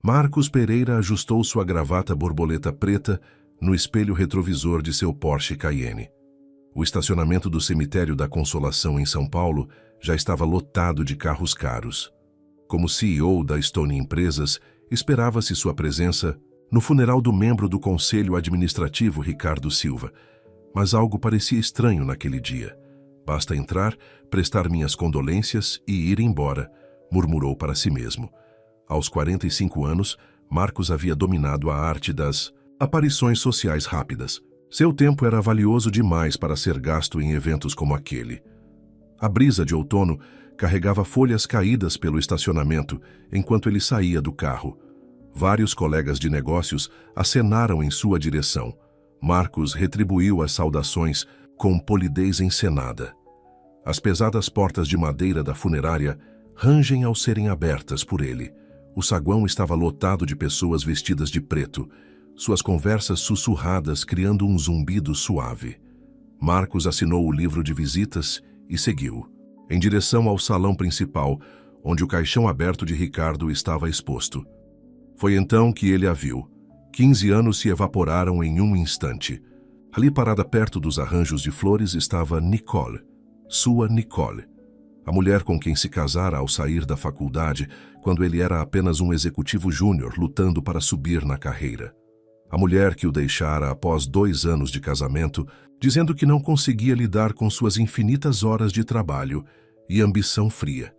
Marcos Pereira ajustou sua gravata borboleta preta no espelho retrovisor de seu Porsche Cayenne. O estacionamento do cemitério da Consolação em São Paulo já estava lotado de carros caros. Como CEO da Stone Empresas, esperava-se sua presença no funeral do membro do Conselho Administrativo Ricardo Silva, mas algo parecia estranho naquele dia. Basta entrar, prestar minhas condolências e ir embora, murmurou para si mesmo. Aos 45 anos, Marcos havia dominado a arte das aparições sociais rápidas. Seu tempo era valioso demais para ser gasto em eventos como aquele. A brisa de outono carregava folhas caídas pelo estacionamento enquanto ele saía do carro. Vários colegas de negócios acenaram em sua direção. Marcos retribuiu as saudações com polidez encenada. As pesadas portas de madeira da funerária rangem ao serem abertas por ele. O saguão estava lotado de pessoas vestidas de preto, suas conversas sussurradas criando um zumbido suave. Marcos assinou o livro de visitas e seguiu, em direção ao salão principal, onde o caixão aberto de Ricardo estava exposto. Foi então que ele a viu. 15 anos se evaporaram em um instante. Ali parada perto dos arranjos de flores estava Nicole, sua Nicole. A mulher com quem se casara ao sair da faculdade, quando ele era apenas um executivo júnior lutando para subir na carreira. A mulher que o deixara após 2 anos de casamento, dizendo que não conseguia lidar com suas infinitas horas de trabalho e ambição fria.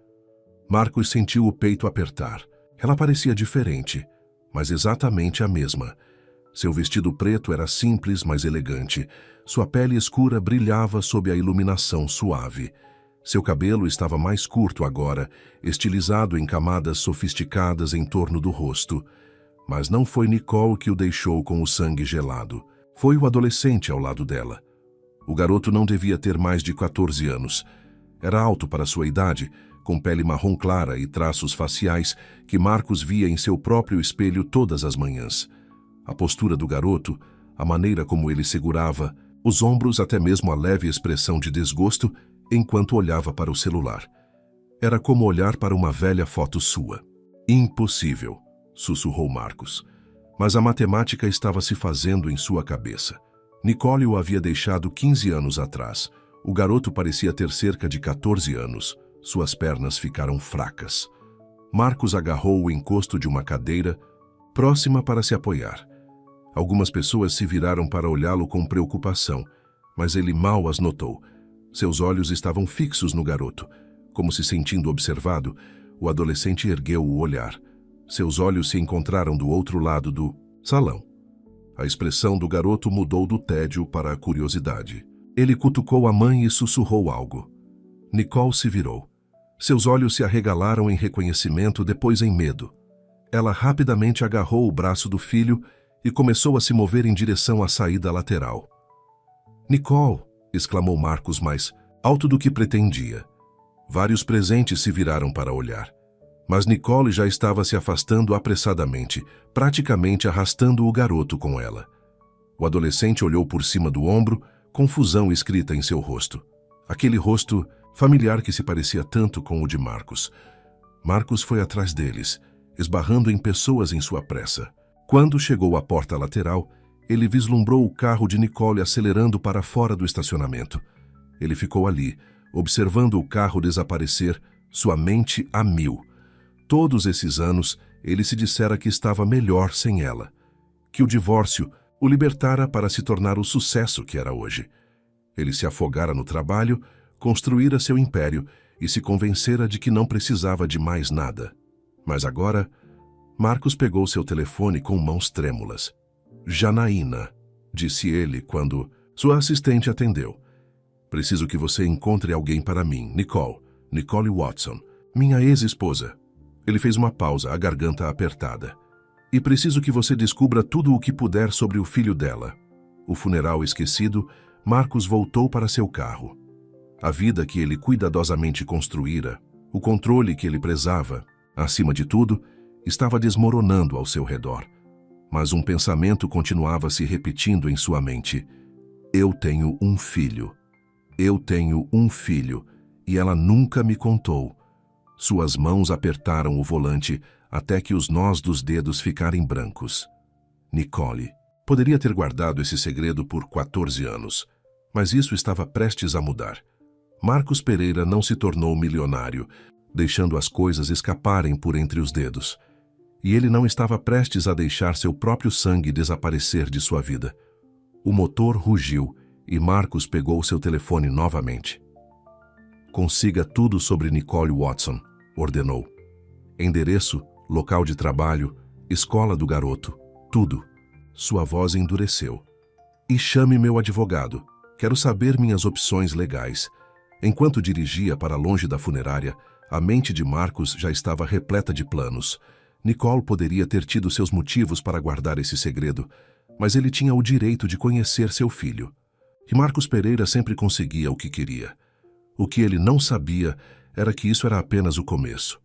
Marcos sentiu o peito apertar. Ela parecia diferente, mas exatamente a mesma. Seu vestido preto era simples, mas elegante. Sua pele escura brilhava sob a iluminação suave. Seu cabelo estava mais curto agora, estilizado em camadas sofisticadas em torno do rosto. Mas não foi Nicole que o deixou com o sangue gelado. Foi o adolescente ao lado dela. O garoto não devia ter mais de 14 anos. Era alto para sua idade, com pele marrom clara e traços faciais que Marcos via em seu próprio espelho todas as manhãs. A postura do garoto, a maneira como ele segurava, os ombros, até mesmo a leve expressão de desgosto, enquanto olhava para o celular. Era como olhar para uma velha foto sua. Impossível, sussurrou Marcos. Mas a matemática estava se fazendo em sua cabeça. Nicole o havia deixado 15 anos atrás. O garoto parecia ter cerca de 14 anos. Suas pernas ficaram fracas. Marcos agarrou o encosto de uma cadeira, próxima para se apoiar. Algumas pessoas se viraram para olhá-lo com preocupação, mas ele mal as notou. Seus olhos estavam fixos no garoto. Como se sentindo observado, o adolescente ergueu o olhar. Seus olhos se encontraram do outro lado do salão. A expressão do garoto mudou do tédio para a curiosidade. Ele cutucou a mãe e sussurrou algo. Nicole se virou. Seus olhos se arregalaram em reconhecimento, depois em medo. Ela rapidamente agarrou o braço do filho e começou a se mover em direção à saída lateral. Nicole! Exclamou Marcos mais alto do que pretendia. Vários presentes se viraram para olhar. Mas Nicole já estava se afastando apressadamente, praticamente arrastando o garoto com ela. O adolescente olhou por cima do ombro, confusão escrita em seu rosto. Aquele rosto familiar que se parecia tanto com o de Marcos. Marcos foi atrás deles, esbarrando em pessoas em sua pressa. Quando chegou à porta lateral, ele vislumbrou o carro de Nicole acelerando para fora do estacionamento. Ele ficou ali, observando o carro desaparecer, sua mente a mil. Todos esses anos, ele se dissera que estava melhor sem ela, que o divórcio o libertara para se tornar o sucesso que era hoje. Ele se afogara no trabalho, construíra seu império e se convencera de que não precisava de mais nada. Mas agora, Marcos pegou seu telefone com mãos trêmulas. Janaína, disse ele quando sua assistente atendeu. Preciso que você encontre alguém para mim, Nicole Watson, minha ex-esposa. Ele fez uma pausa, a garganta apertada. E preciso que você descubra tudo o que puder sobre o filho dela. O funeral esquecido, Marcos voltou para seu carro. A vida que ele cuidadosamente construíra, o controle que ele prezava, acima de tudo, estava desmoronando ao seu redor. Mas um pensamento continuava se repetindo em sua mente. Eu tenho um filho. Eu tenho um filho, e ela nunca me contou. Suas mãos apertaram o volante, até que os nós dos dedos ficarem brancos. Nicole poderia ter guardado esse segredo por 14 anos, mas isso estava prestes a mudar. Marcos Pereira não se tornou milionário, deixando as coisas escaparem por entre os dedos. E ele não estava prestes a deixar seu próprio sangue desaparecer de sua vida. O motor rugiu e Marcos pegou seu telefone novamente. Consiga tudo sobre Nicole Watson, ordenou. Endereço, local de trabalho, escola do garoto, tudo. Sua voz endureceu. E chame meu advogado. Quero saber minhas opções legais. Enquanto dirigia para longe da funerária, a mente de Marcos já estava repleta de planos. Nicole poderia ter tido seus motivos para guardar esse segredo, mas ele tinha o direito de conhecer seu filho. E Marcos Pereira sempre conseguia o que queria. O que ele não sabia era que isso era apenas o começo.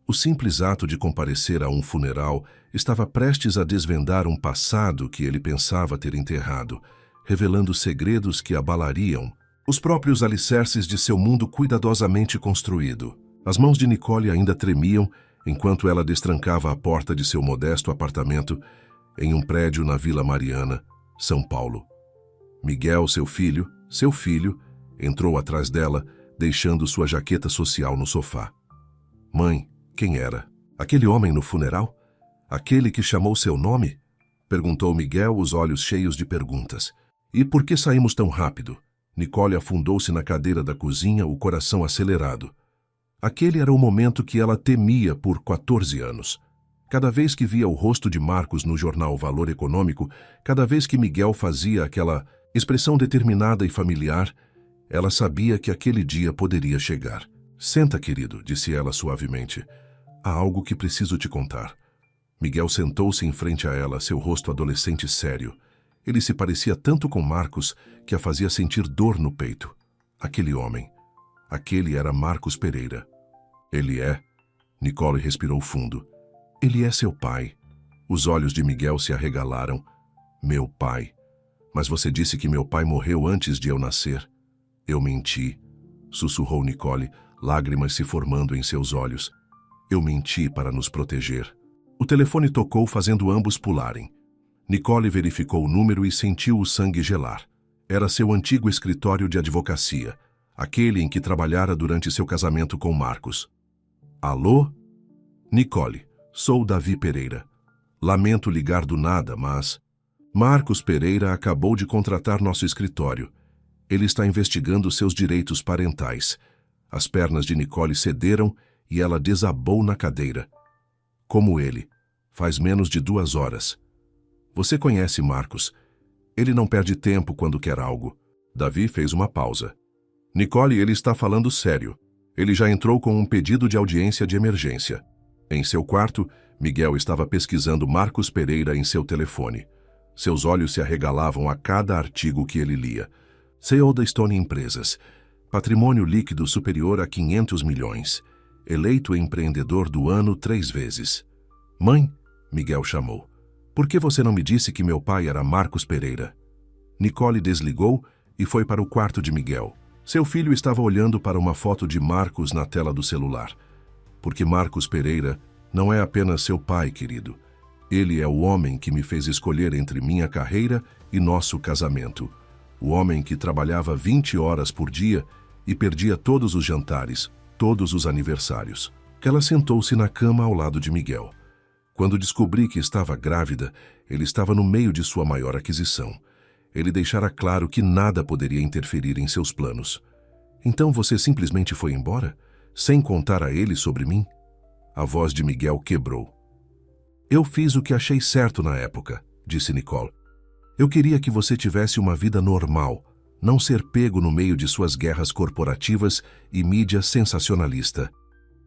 O simples ato de comparecer a um funeral estava prestes a desvendar um passado que ele pensava ter enterrado, revelando segredos que abalariam os próprios alicerces de seu mundo cuidadosamente construído. As mãos de Nicole ainda tremiam enquanto ela destrancava a porta de seu modesto apartamento em um prédio na Vila Mariana, São Paulo. Miguel, seu filho, entrou atrás dela, deixando sua jaqueta social no sofá. Mãe, quem era? Aquele homem no funeral? Aquele que chamou seu nome? Perguntou Miguel, os olhos cheios de perguntas. E por que saímos tão rápido? Nicole afundou-se na cadeira da cozinha, o coração acelerado. Aquele era o momento que ela temia por 14 anos. Cada vez que via o rosto de Marcos no jornal Valor Econômico, cada vez que Miguel fazia aquela expressão determinada e familiar, ela sabia que aquele dia poderia chegar. Senta, querido, disse ela suavemente. Há algo que preciso te contar. Miguel sentou-se em frente a ela, seu rosto adolescente sério. Ele se parecia tanto com Marcos que a fazia sentir dor no peito. Aquele homem. Aquele era Marcos Pereira. Ele é... Nicole respirou fundo. Ele é seu pai. Os olhos de Miguel se arregalaram. Meu pai. Mas você disse que meu pai morreu antes de eu nascer. Eu menti, sussurrou Nicole, lágrimas se formando em seus olhos. Eu menti para nos proteger. O telefone tocou, fazendo ambos pularem. Nicole verificou o número e sentiu o sangue gelar. Era seu antigo escritório de advocacia, aquele em que trabalhara durante seu casamento com Marcos. Alô? Nicole, sou Davi Pereira. Lamento ligar do nada, mas... Marcos Pereira acabou de contratar nosso escritório. Ele está investigando seus direitos parentais. As pernas de Nicole cederam e ela desabou na cadeira. Como ele, faz menos de 2 horas. Você conhece Marcos. Ele não perde tempo quando quer algo. Davi fez uma pausa. Nicole, ele está falando sério. Ele já entrou com um pedido de audiência de emergência. Em seu quarto, Miguel estava pesquisando Marcos Pereira em seu telefone. Seus olhos se arregalavam a cada artigo que ele lia. CEO da Stone Empresas. Patrimônio líquido superior a 500 milhões. Eleito empreendedor do ano 3 vezes. Mãe, Miguel chamou. Por que você não me disse que meu pai era Marcos Pereira? Nicole desligou e foi para o quarto de Miguel. Seu filho estava olhando para uma foto de Marcos na tela do celular. Porque Marcos Pereira não é apenas seu pai, querido. Ele é o homem que me fez escolher entre minha carreira e nosso casamento. O homem que trabalhava 20 horas por dia e perdia todos os jantares, todos os aniversários. Ela sentou-se na cama ao lado de Miguel. Quando descobri que estava grávida, ele estava no meio de sua maior aquisição. Ele deixara claro que nada poderia interferir em seus planos. Então você simplesmente foi embora? Sem contar a ele sobre mim? A voz de Miguel quebrou. Eu fiz o que achei certo na época, disse Nicole. Eu queria que você tivesse uma vida normal, não ser pego no meio de suas guerras corporativas e mídia sensacionalista.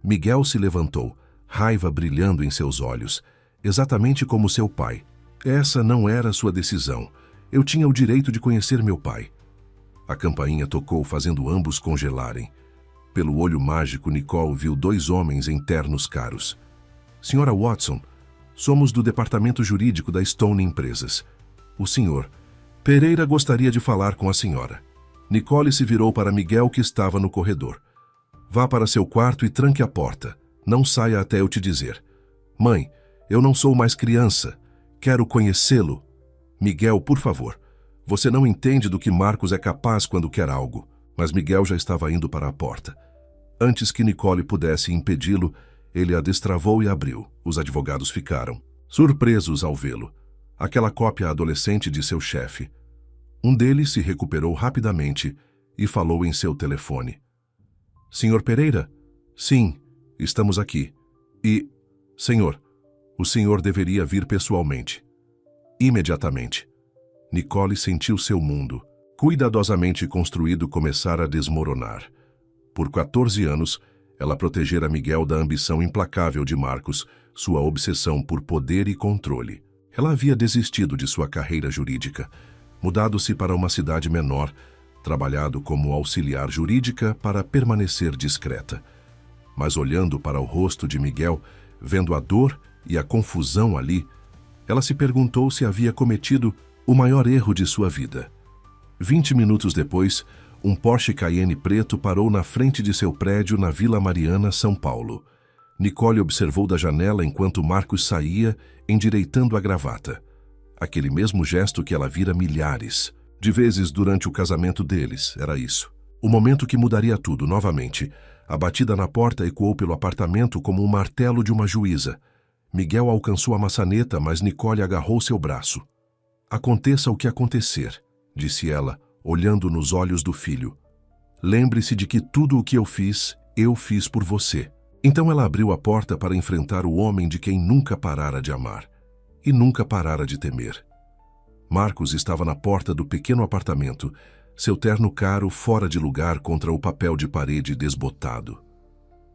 Miguel se levantou, raiva brilhando em seus olhos, exatamente como seu pai. Essa não era sua decisão. Eu tinha o direito de conhecer meu pai. A campainha tocou, fazendo ambos congelarem. Pelo olho mágico, Nicole viu 2 homens em ternos caros. Senhora Watson, somos do departamento jurídico da Stone Empresas. O senhor Pereira gostaria de falar com a senhora. Nicole se virou para Miguel, que estava no corredor. Vá para seu quarto e tranque a porta. Não saia até eu te dizer. Mãe, eu não sou mais criança. Quero conhecê-lo. Miguel, por favor. Você não entende do que Marcos é capaz quando quer algo. Mas Miguel já estava indo para a porta. Antes que Nicole pudesse impedi-lo, ele a destravou e abriu. Os advogados ficaram surpresos ao vê-lo. Aquela cópia adolescente de seu chefe. Um deles se recuperou rapidamente e falou em seu telefone. Senhor Pereira? Sim, estamos aqui. E, senhor, o senhor deveria vir pessoalmente. Imediatamente. Nicole sentiu seu mundo, cuidadosamente construído, começar a desmoronar. Por 14 anos, ela protegera Miguel da ambição implacável de Marcos, sua obsessão por poder e controle. Ela havia desistido de sua carreira jurídica, mudado-se para uma cidade menor, trabalhado como auxiliar jurídica para permanecer discreta. Mas olhando para o rosto de Miguel, vendo a dor e a confusão ali, ela se perguntou se havia cometido o maior erro de sua vida. 20 minutos depois, um Porsche Cayenne preto parou na frente de seu prédio na Vila Mariana, São Paulo. Nicole observou da janela enquanto Marcos saía, endireitando a gravata. Aquele mesmo gesto que ela vira milhares de vezes durante o casamento deles, era isso. O momento que mudaria tudo novamente. A batida na porta ecoou pelo apartamento como um martelo de uma juíza. Miguel alcançou a maçaneta, mas Nicole agarrou seu braço. Aconteça o que acontecer, disse ela, olhando nos olhos do filho. Lembre-se de que tudo o que eu fiz por você. Então ela abriu a porta para enfrentar o homem de quem nunca parara de amar e nunca parara de temer. Marcos estava na porta do pequeno apartamento, seu terno caro fora de lugar contra o papel de parede desbotado.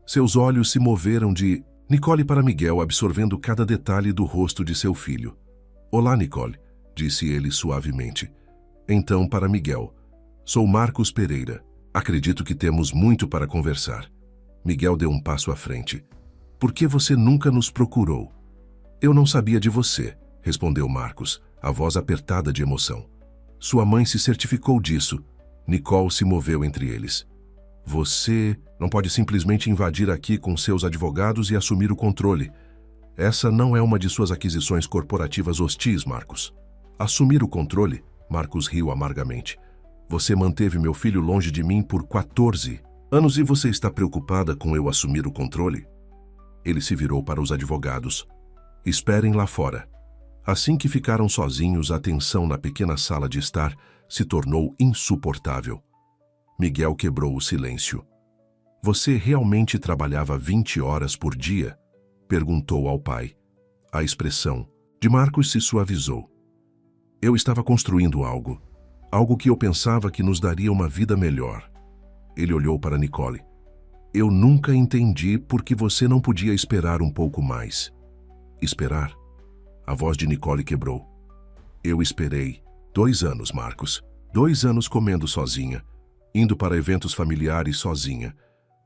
Seus olhos se moveram de Nicole para Miguel, absorvendo cada detalhe do rosto de seu filho. Olá, Nicole, disse ele suavemente. Então para Miguel. Sou Marcos Pereira. Acredito que temos muito para conversar. Miguel deu um passo à frente. Por que você nunca nos procurou? Eu não sabia de você, respondeu Marcos, a voz apertada de emoção. Sua mãe se certificou disso. Nicole se moveu entre eles. Você não pode simplesmente invadir aqui com seus advogados e assumir o controle. Essa não é uma de suas aquisições corporativas hostis, Marcos. Assumir o controle? Marcos riu amargamente. Você manteve meu filho longe de mim por 14 anos e você está preocupada com eu assumir o controle? Ele se virou para os advogados. Esperem lá fora. Assim que ficaram sozinhos, a tensão na pequena sala de estar se tornou insuportável. Miguel quebrou o silêncio. Você realmente trabalhava 20 horas por dia? Perguntou ao pai. A expressão de Marcos se suavizou. Eu estava construindo algo que eu pensava que nos daria uma vida melhor. Ele olhou para Nicole. Eu nunca entendi por que você não podia esperar um pouco mais. Esperar? A voz de Nicole quebrou. Eu esperei 2 anos, Marcos. 2 anos comendo sozinha, indo para eventos familiares sozinha,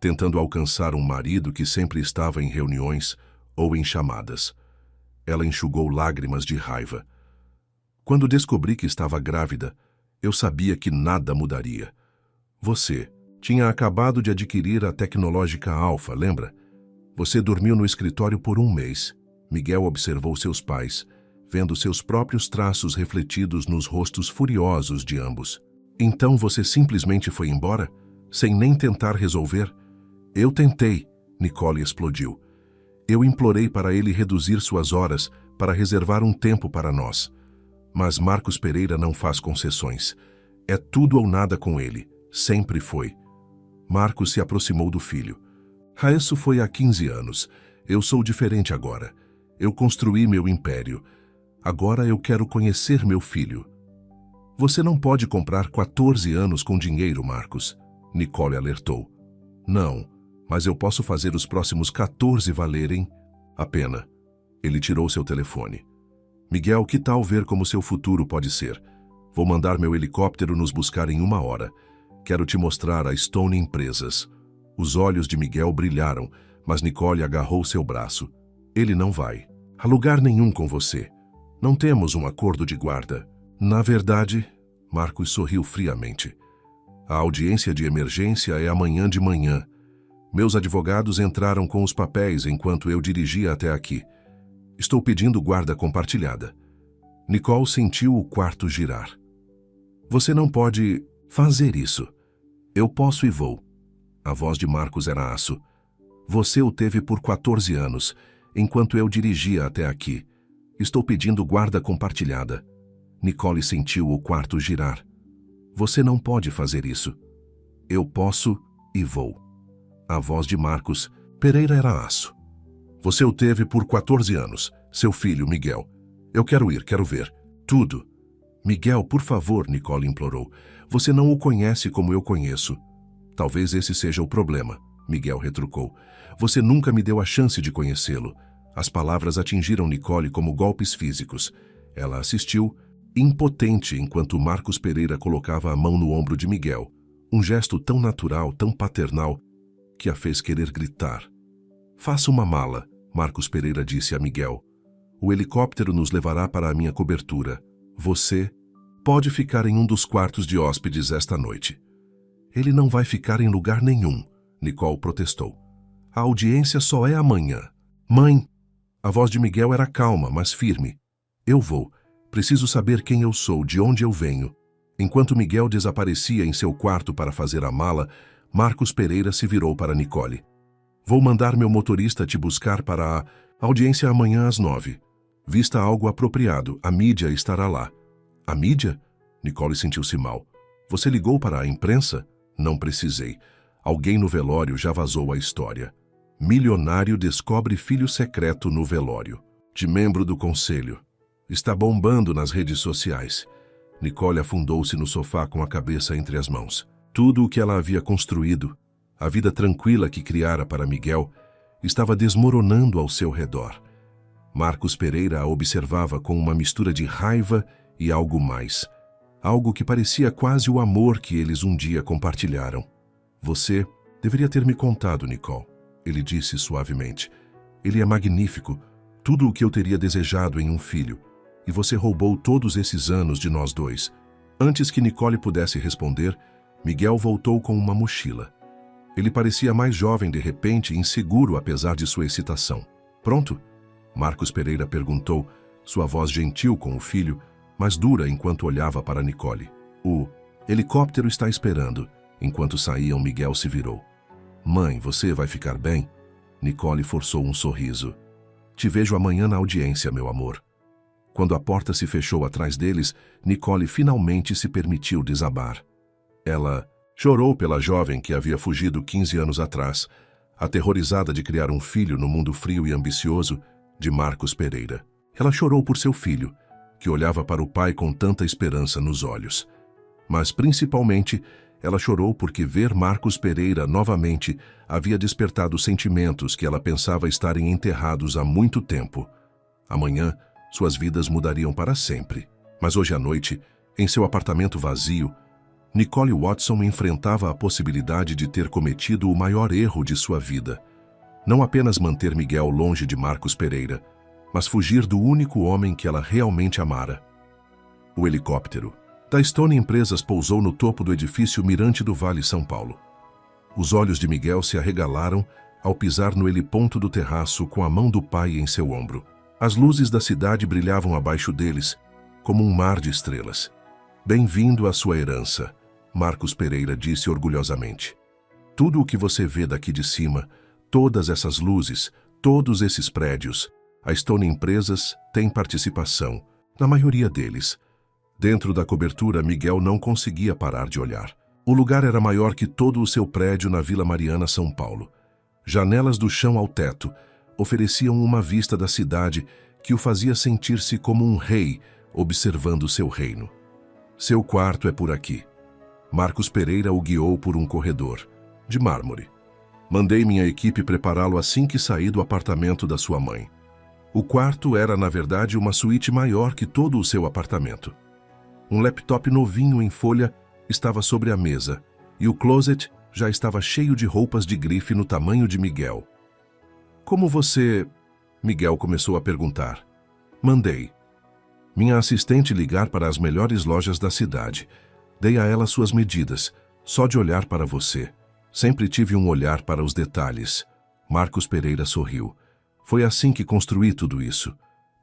tentando alcançar um marido que sempre estava em reuniões ou em chamadas. Ela enxugou lágrimas de raiva. Quando descobri que estava grávida, eu sabia que nada mudaria. Você tinha acabado de adquirir a tecnológica Alfa, lembra? Você dormiu no escritório por 1 mês. Miguel observou seus pais, vendo seus próprios traços refletidos nos rostos furiosos de ambos. Então você simplesmente foi embora, sem nem tentar resolver? Eu tentei, Nicole explodiu. Eu implorei para ele reduzir suas horas, para reservar um tempo para nós. Mas Marcos Pereira não faz concessões. É tudo ou nada com ele. Sempre foi. Marcos se aproximou do filho. Isso foi há 15 anos. Eu sou diferente agora. Eu construí meu império. Agora eu quero conhecer meu filho. Você não pode comprar 14 anos com dinheiro, Marcos. Nicole alertou. Não, mas eu posso fazer os próximos 14 valerem a pena. Ele tirou seu telefone. Miguel, que tal ver como seu futuro pode ser? Vou mandar meu helicóptero nos buscar em 1 hora. Quero te mostrar a Stone Empresas. Os olhos de Miguel brilharam, mas Nicole agarrou seu braço. Ele não vai a lugar nenhum com você. Não temos um acordo de guarda. Na verdade, Marcos sorriu friamente. A audiência de emergência é amanhã de manhã. Meus advogados entraram com os papéis enquanto eu dirigia até aqui. Estou pedindo guarda compartilhada. Nicole sentiu o quarto girar. Você não pode fazer isso. Eu posso e vou. A voz de Marcos era aço. Você o teve por 14 anos, enquanto eu dirigia até aqui. Estou pedindo guarda compartilhada. Nicole sentiu o quarto girar. Você não pode fazer isso. Eu posso e vou. A voz de Marcos Pereira era aço. Você o teve por 14 anos, seu filho Miguel. Eu quero ir, quero ver. Tudo. Miguel, por favor, Nicole implorou. Você não o conhece como eu conheço. Talvez esse seja o problema, Miguel retrucou. Você nunca me deu a chance de conhecê-lo. As palavras atingiram Nicole como golpes físicos. Ela assistiu, impotente, enquanto Marcos Pereira colocava a mão no ombro de Miguel. Um gesto tão natural, tão paternal, que a fez querer gritar. Faça uma mala, Marcos Pereira disse a Miguel. O helicóptero nos levará para a minha cobertura. Você pode ficar em um dos quartos de hóspedes esta noite. Ele não vai ficar em lugar nenhum, Nicole protestou. A audiência só é amanhã. Mãe! A voz de Miguel era calma, mas firme. Eu vou. Preciso saber quem eu sou, de onde eu venho. Enquanto Miguel desaparecia em seu quarto para fazer a mala, Marcos Pereira se virou para Nicole. Vou mandar meu motorista te buscar para a audiência amanhã às 9. Vista algo apropriado, a mídia estará lá. A mídia? Nicole sentiu-se mal. Você ligou para a imprensa? Não precisei. Alguém no velório já vazou a história. Milionário descobre filho secreto no velório. De membro do conselho. Está bombando nas redes sociais. Nicole afundou-se no sofá com a cabeça entre as mãos. Tudo o que ela havia construído, a vida tranquila que criara para Miguel, estava desmoronando ao seu redor. Marcos Pereira a observava com uma mistura de raiva e algo mais. Algo que parecia quase o amor que eles um dia compartilharam. Você deveria ter me contado, Nicole, ele disse suavemente. Ele é magnífico, tudo o que eu teria desejado em um filho. E você roubou todos esses anos de nós dois. Antes que Nicole pudesse responder, Miguel voltou com uma mochila. Ele parecia mais jovem de repente e inseguro apesar de sua excitação. Pronto? Marcos Pereira perguntou, sua voz gentil com o filho, mas dura enquanto olhava para Nicole. O helicóptero está esperando. Enquanto saíam, Miguel se virou. Mãe, você vai ficar bem? Nicole forçou um sorriso. Te vejo amanhã na audiência, meu amor. Quando a porta se fechou atrás deles, Nicole finalmente se permitiu desabar. Ela chorou pela jovem que havia fugido 15 anos atrás, aterrorizada de criar um filho no mundo frio e ambicioso de Marcos Pereira. Ela chorou por seu filho, que olhava para o pai com tanta esperança nos olhos. Mas, principalmente, ela chorou porque ver Marcos Pereira novamente havia despertado sentimentos que ela pensava estarem enterrados há muito tempo. Amanhã, suas vidas mudariam para sempre. Mas hoje à noite, em seu apartamento vazio, Nicole Watson enfrentava a possibilidade de ter cometido o maior erro de sua vida. Não apenas manter Miguel longe de Marcos Pereira, mas fugir do único homem que ela realmente amara. O helicóptero da Stone Empresas pousou no topo do edifício Mirante do Vale, São Paulo. Os olhos de Miguel se arregalaram ao pisar no heliponto do terraço com a mão do pai em seu ombro. As luzes da cidade brilhavam abaixo deles, como um mar de estrelas. Bem-vindo à sua herança, Marcos Pereira disse orgulhosamente. Tudo o que você vê daqui de cima, todas essas luzes, todos esses prédios, a Stone Empresas tem participação, na maioria deles. Dentro da cobertura, Miguel não conseguia parar de olhar. O lugar era maior que todo o seu prédio na Vila Mariana, São Paulo. Janelas do chão ao teto ofereciam uma vista da cidade que o fazia sentir-se como um rei observando seu reino. Seu quarto é por aqui. Marcos Pereira o guiou por um corredor, de mármore. Mandei minha equipe prepará-lo assim que saí do apartamento da sua mãe. O quarto era, na verdade, uma suíte maior que todo o seu apartamento. Um laptop novinho em folha estava sobre a mesa, e o closet já estava cheio de roupas de grife no tamanho de Miguel. Como você... Miguel começou a perguntar. Mandei. Minha assistente ligar para as melhores lojas da cidade. Dei a ela suas medidas, só de olhar para você. Sempre tive um olhar para os detalhes. Marcos Pereira sorriu. Foi assim que construí tudo isso.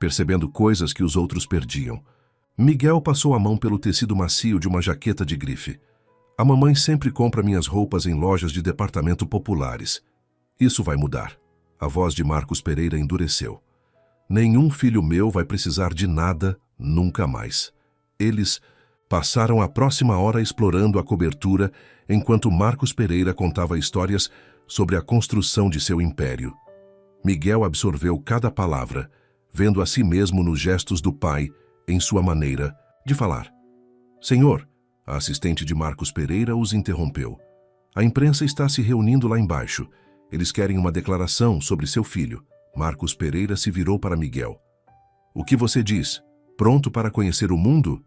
percebendo coisas que os outros perdiam. Miguel passou a mão pelo tecido macio de uma jaqueta de grife. A mamãe sempre compra minhas roupas em lojas de departamento populares. Isso vai mudar. A voz de Marcos Pereira endureceu. Nenhum filho meu vai precisar de nada nunca mais. Eles passaram a próxima hora explorando a cobertura enquanto Marcos Pereira contava histórias sobre a construção de seu império. Miguel absorveu cada palavra, vendo a si mesmo nos gestos do pai, em sua maneira de falar. Senhor, a assistente de Marcos Pereira os interrompeu. A imprensa está se reunindo lá embaixo. Eles querem uma declaração sobre seu filho. Marcos Pereira se virou para Miguel. O que você diz? Pronto para conhecer o mundo?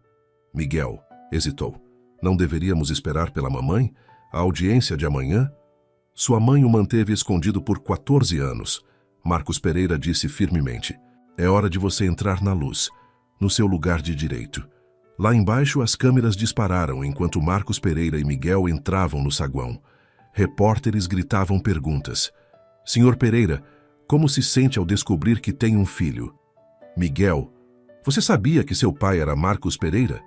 Miguel hesitou. Não deveríamos esperar pela mamãe? A audiência de amanhã? Sua mãe o manteve escondido por 14 anos. Marcos Pereira disse firmemente. É hora de você entrar na luz, no seu lugar de direito. Lá embaixo as câmeras dispararam enquanto Marcos Pereira e Miguel entravam no saguão. Repórteres gritavam perguntas. Senhor Pereira, como se sente ao descobrir que tem um filho? Miguel, você sabia que seu pai era Marcos Pereira?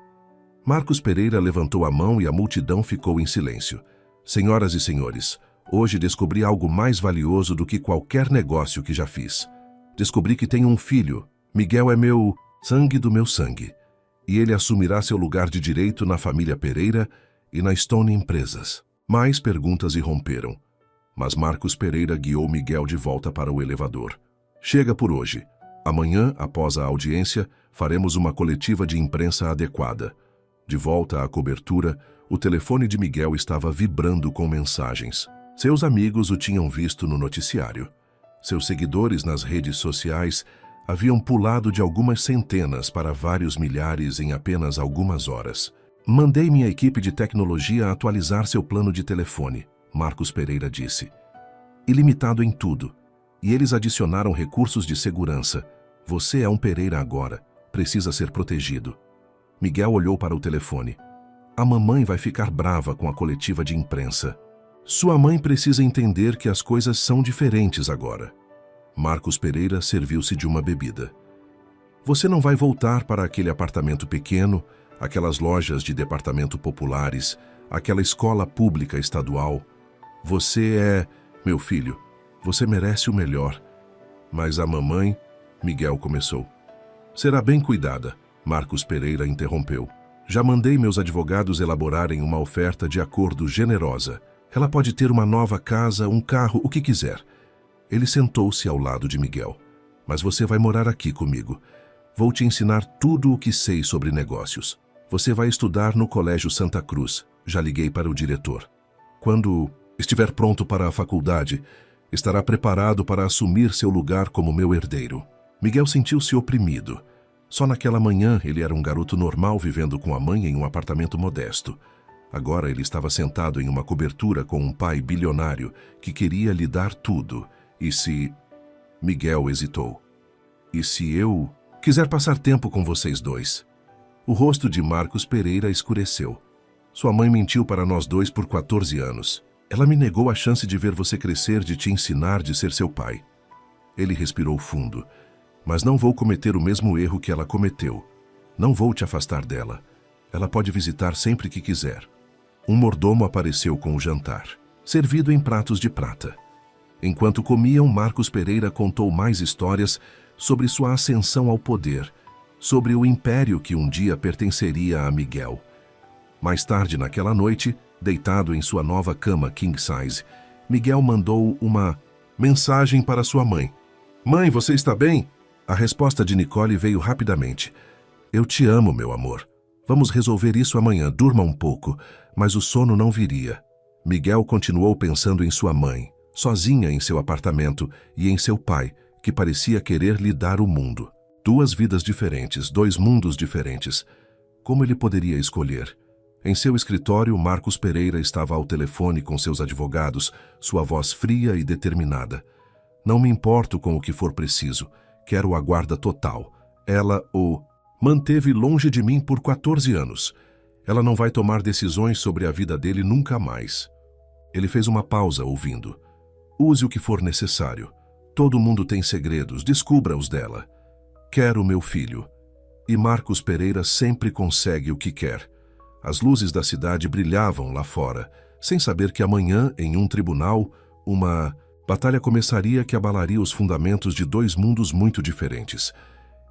Marcos Pereira levantou a mão e a multidão ficou em silêncio. Senhoras e senhores, hoje descobri algo mais valioso do que qualquer negócio que já fiz. Descobri que tenho um filho. Miguel é meu sangue do meu sangue. E ele assumirá seu lugar de direito na família Pereira e na Stone Empresas. Mais perguntas irromperam. Mas Marcos Pereira guiou Miguel de volta para o elevador. Chega por hoje. Amanhã, após a audiência, faremos uma coletiva de imprensa adequada. De volta à cobertura, o telefone de Miguel estava vibrando com mensagens. Seus amigos o tinham visto no noticiário. Seus seguidores nas redes sociais haviam pulado de algumas centenas para vários milhares em apenas algumas horas. Mandei minha equipe de tecnologia atualizar seu plano de telefone, Marcos Pereira disse. Ilimitado em tudo. E eles adicionaram recursos de segurança. Você é um Pereira agora. Precisa ser protegido. Miguel olhou para o telefone. A mamãe vai ficar brava com a coletiva de imprensa. Sua mãe precisa entender que as coisas são diferentes agora. Marcos Pereira serviu-se de uma bebida. Você não vai voltar para aquele apartamento pequeno, aquelas lojas de departamento populares, aquela escola pública estadual. Você é, meu filho, você merece o melhor. Mas a mamãe, Miguel começou. Será bem cuidada, Marcos Pereira interrompeu. Já mandei meus advogados elaborarem uma oferta de acordo generosa. Ela pode ter uma nova casa, um carro, o que quiser. Ele sentou-se ao lado de Miguel. Mas você vai morar aqui comigo. Vou te ensinar tudo o que sei sobre negócios. Você vai estudar no Colégio Santa Cruz. Já liguei para o diretor. Quando estiver pronto para a faculdade, estará preparado para assumir seu lugar como meu herdeiro. Miguel sentiu-se oprimido. Só naquela manhã ele era um garoto normal vivendo com a mãe em um apartamento modesto. Agora ele estava sentado em uma cobertura com um pai bilionário que queria lhe dar tudo. E se... Miguel hesitou. E se eu quiser passar tempo com vocês dois? O rosto de Marcos Pereira escureceu. Sua mãe mentiu para nós dois por 14 anos. Ela me negou a chance de ver você crescer, de te ensinar, de ser seu pai. Ele respirou fundo. Mas não vou cometer o mesmo erro que ela cometeu. Não vou te afastar dela. Ela pode visitar sempre que quiser. Um mordomo apareceu com o jantar, servido em pratos de prata. Enquanto comiam, Marcos Pereira contou mais histórias sobre sua ascensão ao poder, sobre o império que um dia pertenceria a Miguel. Mais tarde naquela noite, deitado em sua nova cama king size, Miguel mandou uma mensagem para sua mãe. Mãe, você está bem? A resposta de Nicole veio rapidamente. Eu te amo, meu amor. Vamos resolver isso amanhã, durma um pouco. Mas o sono não viria. Miguel continuou pensando em sua mãe, sozinha em seu apartamento, e em seu pai, que parecia querer lhe dar o mundo. Duas vidas diferentes, dois mundos diferentes. Como ele poderia escolher? Em seu escritório, Marcos Pereira estava ao telefone com seus advogados, sua voz fria e determinada. Não me importo com o que for preciso. Quero a guarda total. Ela o manteve longe de mim por 14 anos. Ela não vai tomar decisões sobre a vida dele nunca mais. Ele fez uma pausa, ouvindo. Use o que for necessário. Todo mundo tem segredos, descubra-os dela. Quero meu filho. E Marcos Pereira sempre consegue o que quer. As luzes da cidade brilhavam lá fora, sem saber que amanhã, em um tribunal, uma batalha começaria que abalaria os fundamentos de dois mundos muito diferentes.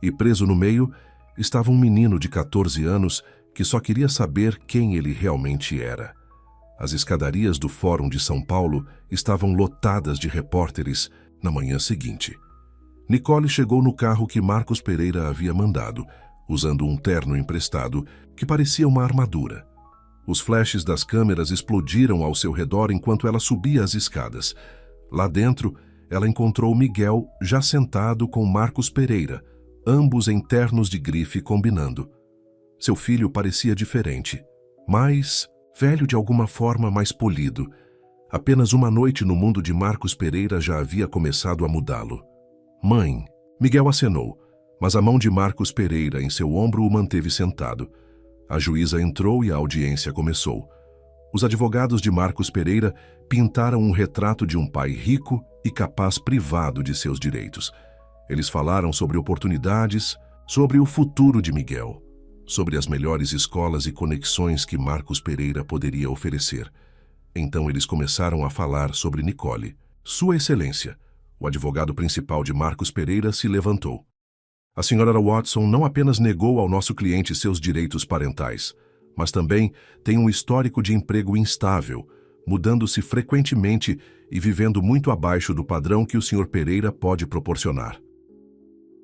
E preso no meio, estava um menino de 14 anos que só queria saber quem ele realmente era. As escadarias do Fórum de São Paulo estavam lotadas de repórteres na manhã seguinte. Nicole chegou no carro que Marcos Pereira havia mandado, usando um terno emprestado que parecia uma armadura. Os flashes das câmeras explodiram ao seu redor enquanto ela subia as escadas. Lá dentro, ela encontrou Miguel já sentado com Marcos Pereira, ambos em ternos de grife combinando. Seu filho parecia diferente, mas velho de alguma forma, mais polido. Apenas uma noite no mundo de Marcos Pereira já havia começado a mudá-lo. Mãe, Miguel acenou, mas a mão de Marcos Pereira em seu ombro o manteve sentado. A juíza entrou e a audiência começou. Os advogados de Marcos Pereira pintaram um retrato de um pai rico e capaz privado de seus direitos. Eles falaram sobre oportunidades, sobre o futuro de Miguel, sobre as melhores escolas e conexões que Marcos Pereira poderia oferecer. Então eles começaram a falar sobre Nicole. Sua Excelência, o advogado principal de Marcos Pereira, se levantou. A senhora Watson não apenas negou ao nosso cliente seus direitos parentais, mas também tem um histórico de emprego instável, mudando-se frequentemente e vivendo muito abaixo do padrão que o Sr. Pereira pode proporcionar.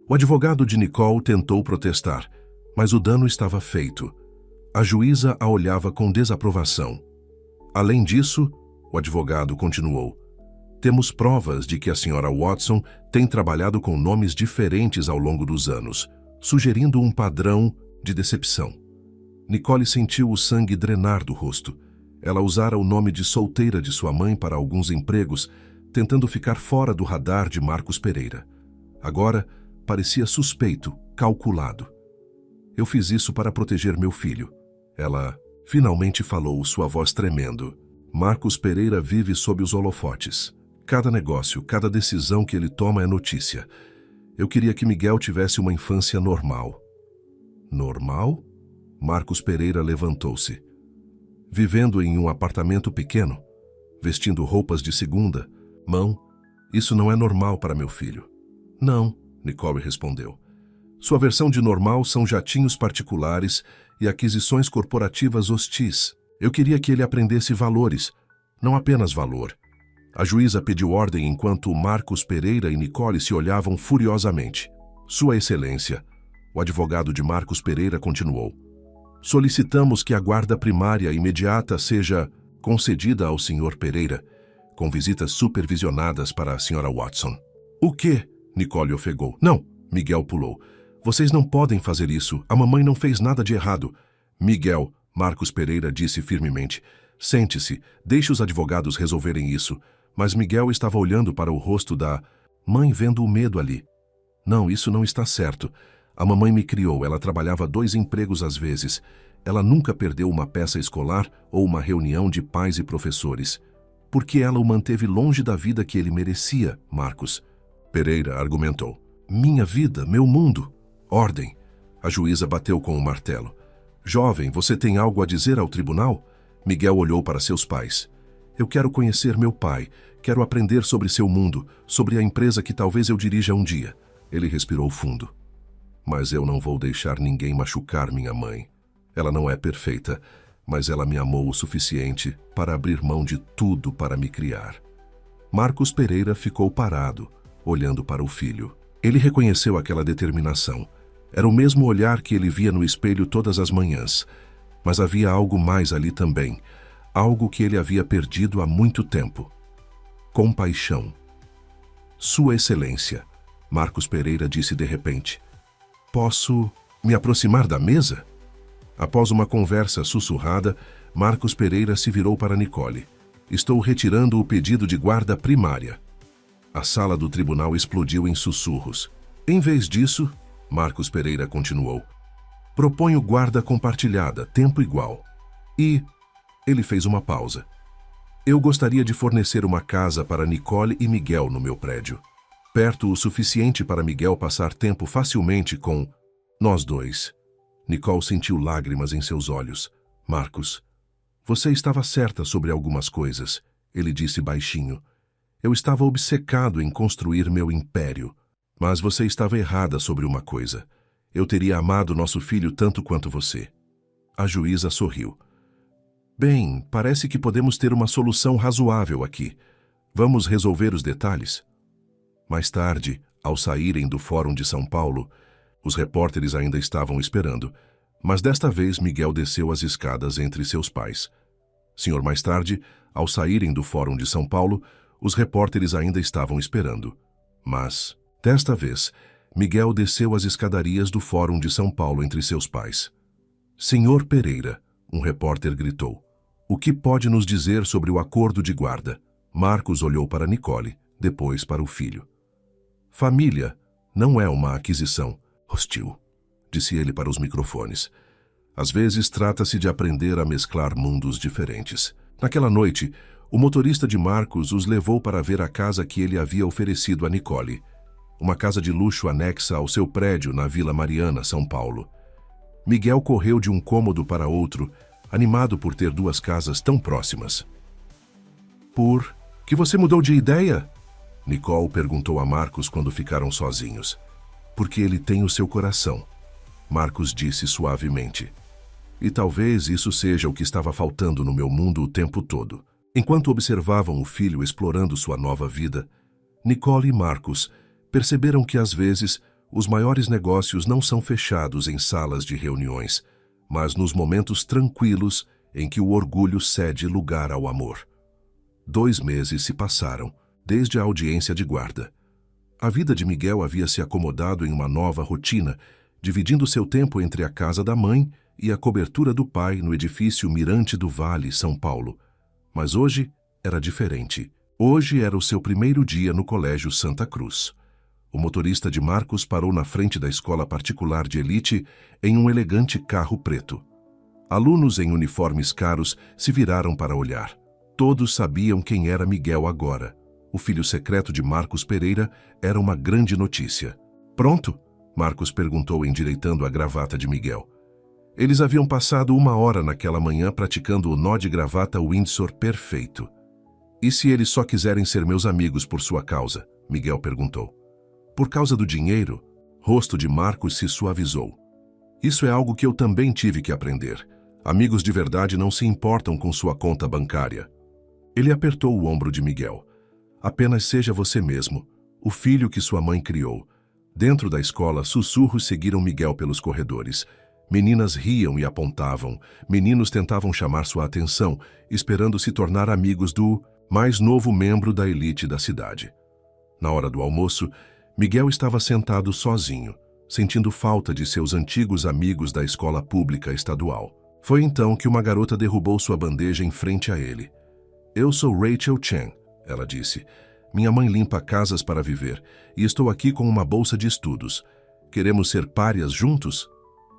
O advogado de Nicole tentou protestar, mas o dano estava feito. A juíza a olhava com desaprovação. Além disso, o advogado continuou, temos provas de que a senhora Watson tem trabalhado com nomes diferentes ao longo dos anos, sugerindo um padrão de decepção. Nicole sentiu o sangue drenar do rosto. Ela usara o nome de solteira de sua mãe para alguns empregos, tentando ficar fora do radar de Marcos Pereira. Agora, parecia suspeito, calculado. Eu fiz isso para proteger meu filho. Ela finalmente falou, sua voz tremendo. Marcos Pereira vive sob os holofotes. Cada negócio, cada decisão que ele toma é notícia. Eu queria que Miguel tivesse uma infância normal. Normal? Marcos Pereira levantou-se. Vivendo em um apartamento pequeno, vestindo roupas de segunda mão, isso não é normal para meu filho. Não, Nicole respondeu. Sua versão de normal são jatinhos particulares e aquisições corporativas hostis. Eu queria que ele aprendesse valores, não apenas valor. A juíza pediu ordem enquanto Marcos Pereira e Nicole se olhavam furiosamente. Sua Excelência, o advogado de Marcos Pereira continuou. Solicitamos que a guarda primária imediata seja concedida ao Sr. Pereira, com visitas supervisionadas para a Sra. Watson. O quê? Nicole ofegou. Não, Miguel pulou. Vocês não podem fazer isso. A mamãe não fez nada de errado. Miguel, Marcos Pereira disse firmemente. Sente-se, deixe os advogados resolverem isso. Mas Miguel estava olhando para o rosto da mãe, vendo o medo ali. Não, isso não está certo. A mamãe me criou, ela trabalhava 2 empregos às vezes. Ela nunca perdeu uma peça escolar ou uma reunião de pais e professores. Porque ela o manteve longe da vida que ele merecia, Marcos. Pereira argumentou. Minha vida, meu mundo. Ordem. A juíza bateu com o martelo. Jovem, você tem algo a dizer ao tribunal? Miguel olhou para seus pais. Eu quero conhecer meu pai, quero aprender sobre seu mundo, sobre a empresa que talvez eu dirija um dia. Ele respirou fundo. Mas eu não vou deixar ninguém machucar minha mãe. Ela não é perfeita, mas ela me amou o suficiente para abrir mão de tudo para me criar. Marcos Pereira ficou parado, olhando para o filho. Ele reconheceu aquela determinação. Era o mesmo olhar que ele via no espelho todas as manhãs. Mas havia algo mais ali também. Algo que ele havia perdido há muito tempo. Compaixão. Sua Excelência, Marcos Pereira disse de repente. Posso me aproximar da mesa? Após uma conversa sussurrada, Marcos Pereira se virou para Nicole. Estou retirando o pedido de guarda primária. A sala do tribunal explodiu em sussurros. Em vez disso, Marcos Pereira continuou. Proponho guarda compartilhada, tempo igual. E... Ele fez uma pausa. Eu gostaria de fornecer uma casa para Nicole e Miguel no meu prédio. perto o suficiente para Miguel passar tempo facilmente com nós dois. Nicole sentiu lágrimas em seus olhos. Marcos, você estava certa sobre algumas coisas, ele disse baixinho. Eu estava obcecado em construir meu império. Mas você estava errada sobre uma coisa. Eu teria amado nosso filho tanto quanto você. A juíza sorriu. Bem, parece que podemos ter uma solução razoável aqui. Vamos resolver os detalhes? Mais tarde, ao saírem do Fórum de São Paulo, os repórteres ainda estavam esperando, mas desta vez Miguel desceu as escadas entre seus pais. Senhor, mais tarde, ao saírem do Fórum de São Paulo, os repórteres ainda estavam esperando. Mas, desta vez, Miguel desceu as escadarias do Fórum de São Paulo entre seus pais. Senhor Pereira, um repórter gritou. O que pode nos dizer sobre o acordo de guarda? Marcos olhou para Nicole, depois para o filho. Família não é uma aquisição hostil, disse ele para os microfones. Às vezes trata-se de aprender a mesclar mundos diferentes. Naquela noite, o motorista de Marcos os levou para ver a casa que ele havia oferecido a Nicole. Uma casa de luxo anexa ao seu prédio na Vila Mariana, São Paulo. Miguel correu de um cômodo para outro, animado por ter duas casas tão próximas. Por que você mudou de ideia? Nicole perguntou a Marcos quando ficaram sozinhos. Porque ele tem o seu coração, Marcos disse suavemente. E talvez isso seja o que estava faltando no meu mundo o tempo todo. Enquanto observavam o filho explorando sua nova vida, Nicole e Marcos perceberam que às vezes os maiores negócios não são fechados em salas de reuniões, mas nos momentos tranquilos em que o orgulho cede lugar ao amor. 2 meses se passaram, desde a audiência de guarda. A vida de Miguel havia se acomodado em uma nova rotina, dividindo seu tempo entre a casa da mãe e a cobertura do pai no edifício Mirante do Vale, São Paulo. Mas hoje era diferente. Hoje era o seu primeiro dia no Colégio Santa Cruz. O motorista de Marcos parou na frente da escola particular de elite em um elegante carro preto. Alunos em uniformes caros se viraram para olhar. Todos sabiam quem era Miguel agora. O filho secreto de Marcos Pereira era uma grande notícia. Pronto? Marcos perguntou endireitando a gravata de Miguel. Eles haviam passado 1 hora naquela manhã praticando o nó de gravata Windsor perfeito. E se eles só quiserem ser meus amigos por sua causa? Miguel perguntou. Por causa do dinheiro? Rosto de Marcos se suavizou. Isso é algo que eu também tive que aprender. Amigos de verdade não se importam com sua conta bancária. Ele apertou o ombro de Miguel. Apenas seja você mesmo, o filho que sua mãe criou. Dentro da escola, sussurros seguiram Miguel pelos corredores. Meninas riam e apontavam. Meninos tentavam chamar sua atenção, esperando se tornar amigos do mais novo membro da elite da cidade. Na hora do almoço, Miguel estava sentado sozinho, sentindo falta de seus antigos amigos da escola pública estadual. Foi então que uma garota derrubou sua bandeja em frente a ele. Eu sou Rachel Chen, ela disse. Minha mãe limpa casas para viver e estou aqui com uma bolsa de estudos. Queremos ser párias juntos?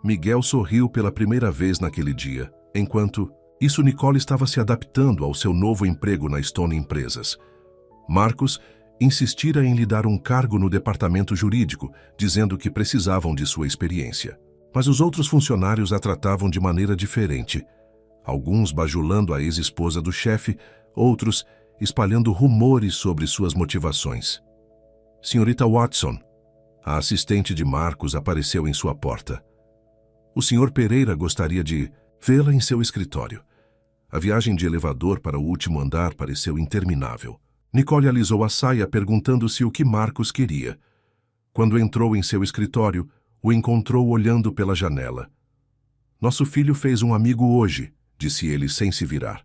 Miguel sorriu pela primeira vez naquele dia, enquanto Nicole estava se adaptando ao seu novo emprego na Stone Empresas. Marcos insistira em lhe dar um cargo no departamento jurídico, dizendo que precisavam de sua experiência. Mas os outros funcionários a tratavam de maneira diferente. Alguns bajulando a ex-esposa do chefe, outros espalhando rumores sobre suas motivações. Senhorita Watson, a assistente de Marcos apareceu em sua porta. O Sr. Pereira gostaria de vê-la em seu escritório. A viagem de elevador para o último andar pareceu interminável. Nicole alisou a saia perguntando-se o que Marcos queria. Quando entrou em seu escritório, o encontrou olhando pela janela. Nosso filho fez um amigo hoje, disse ele sem se virar.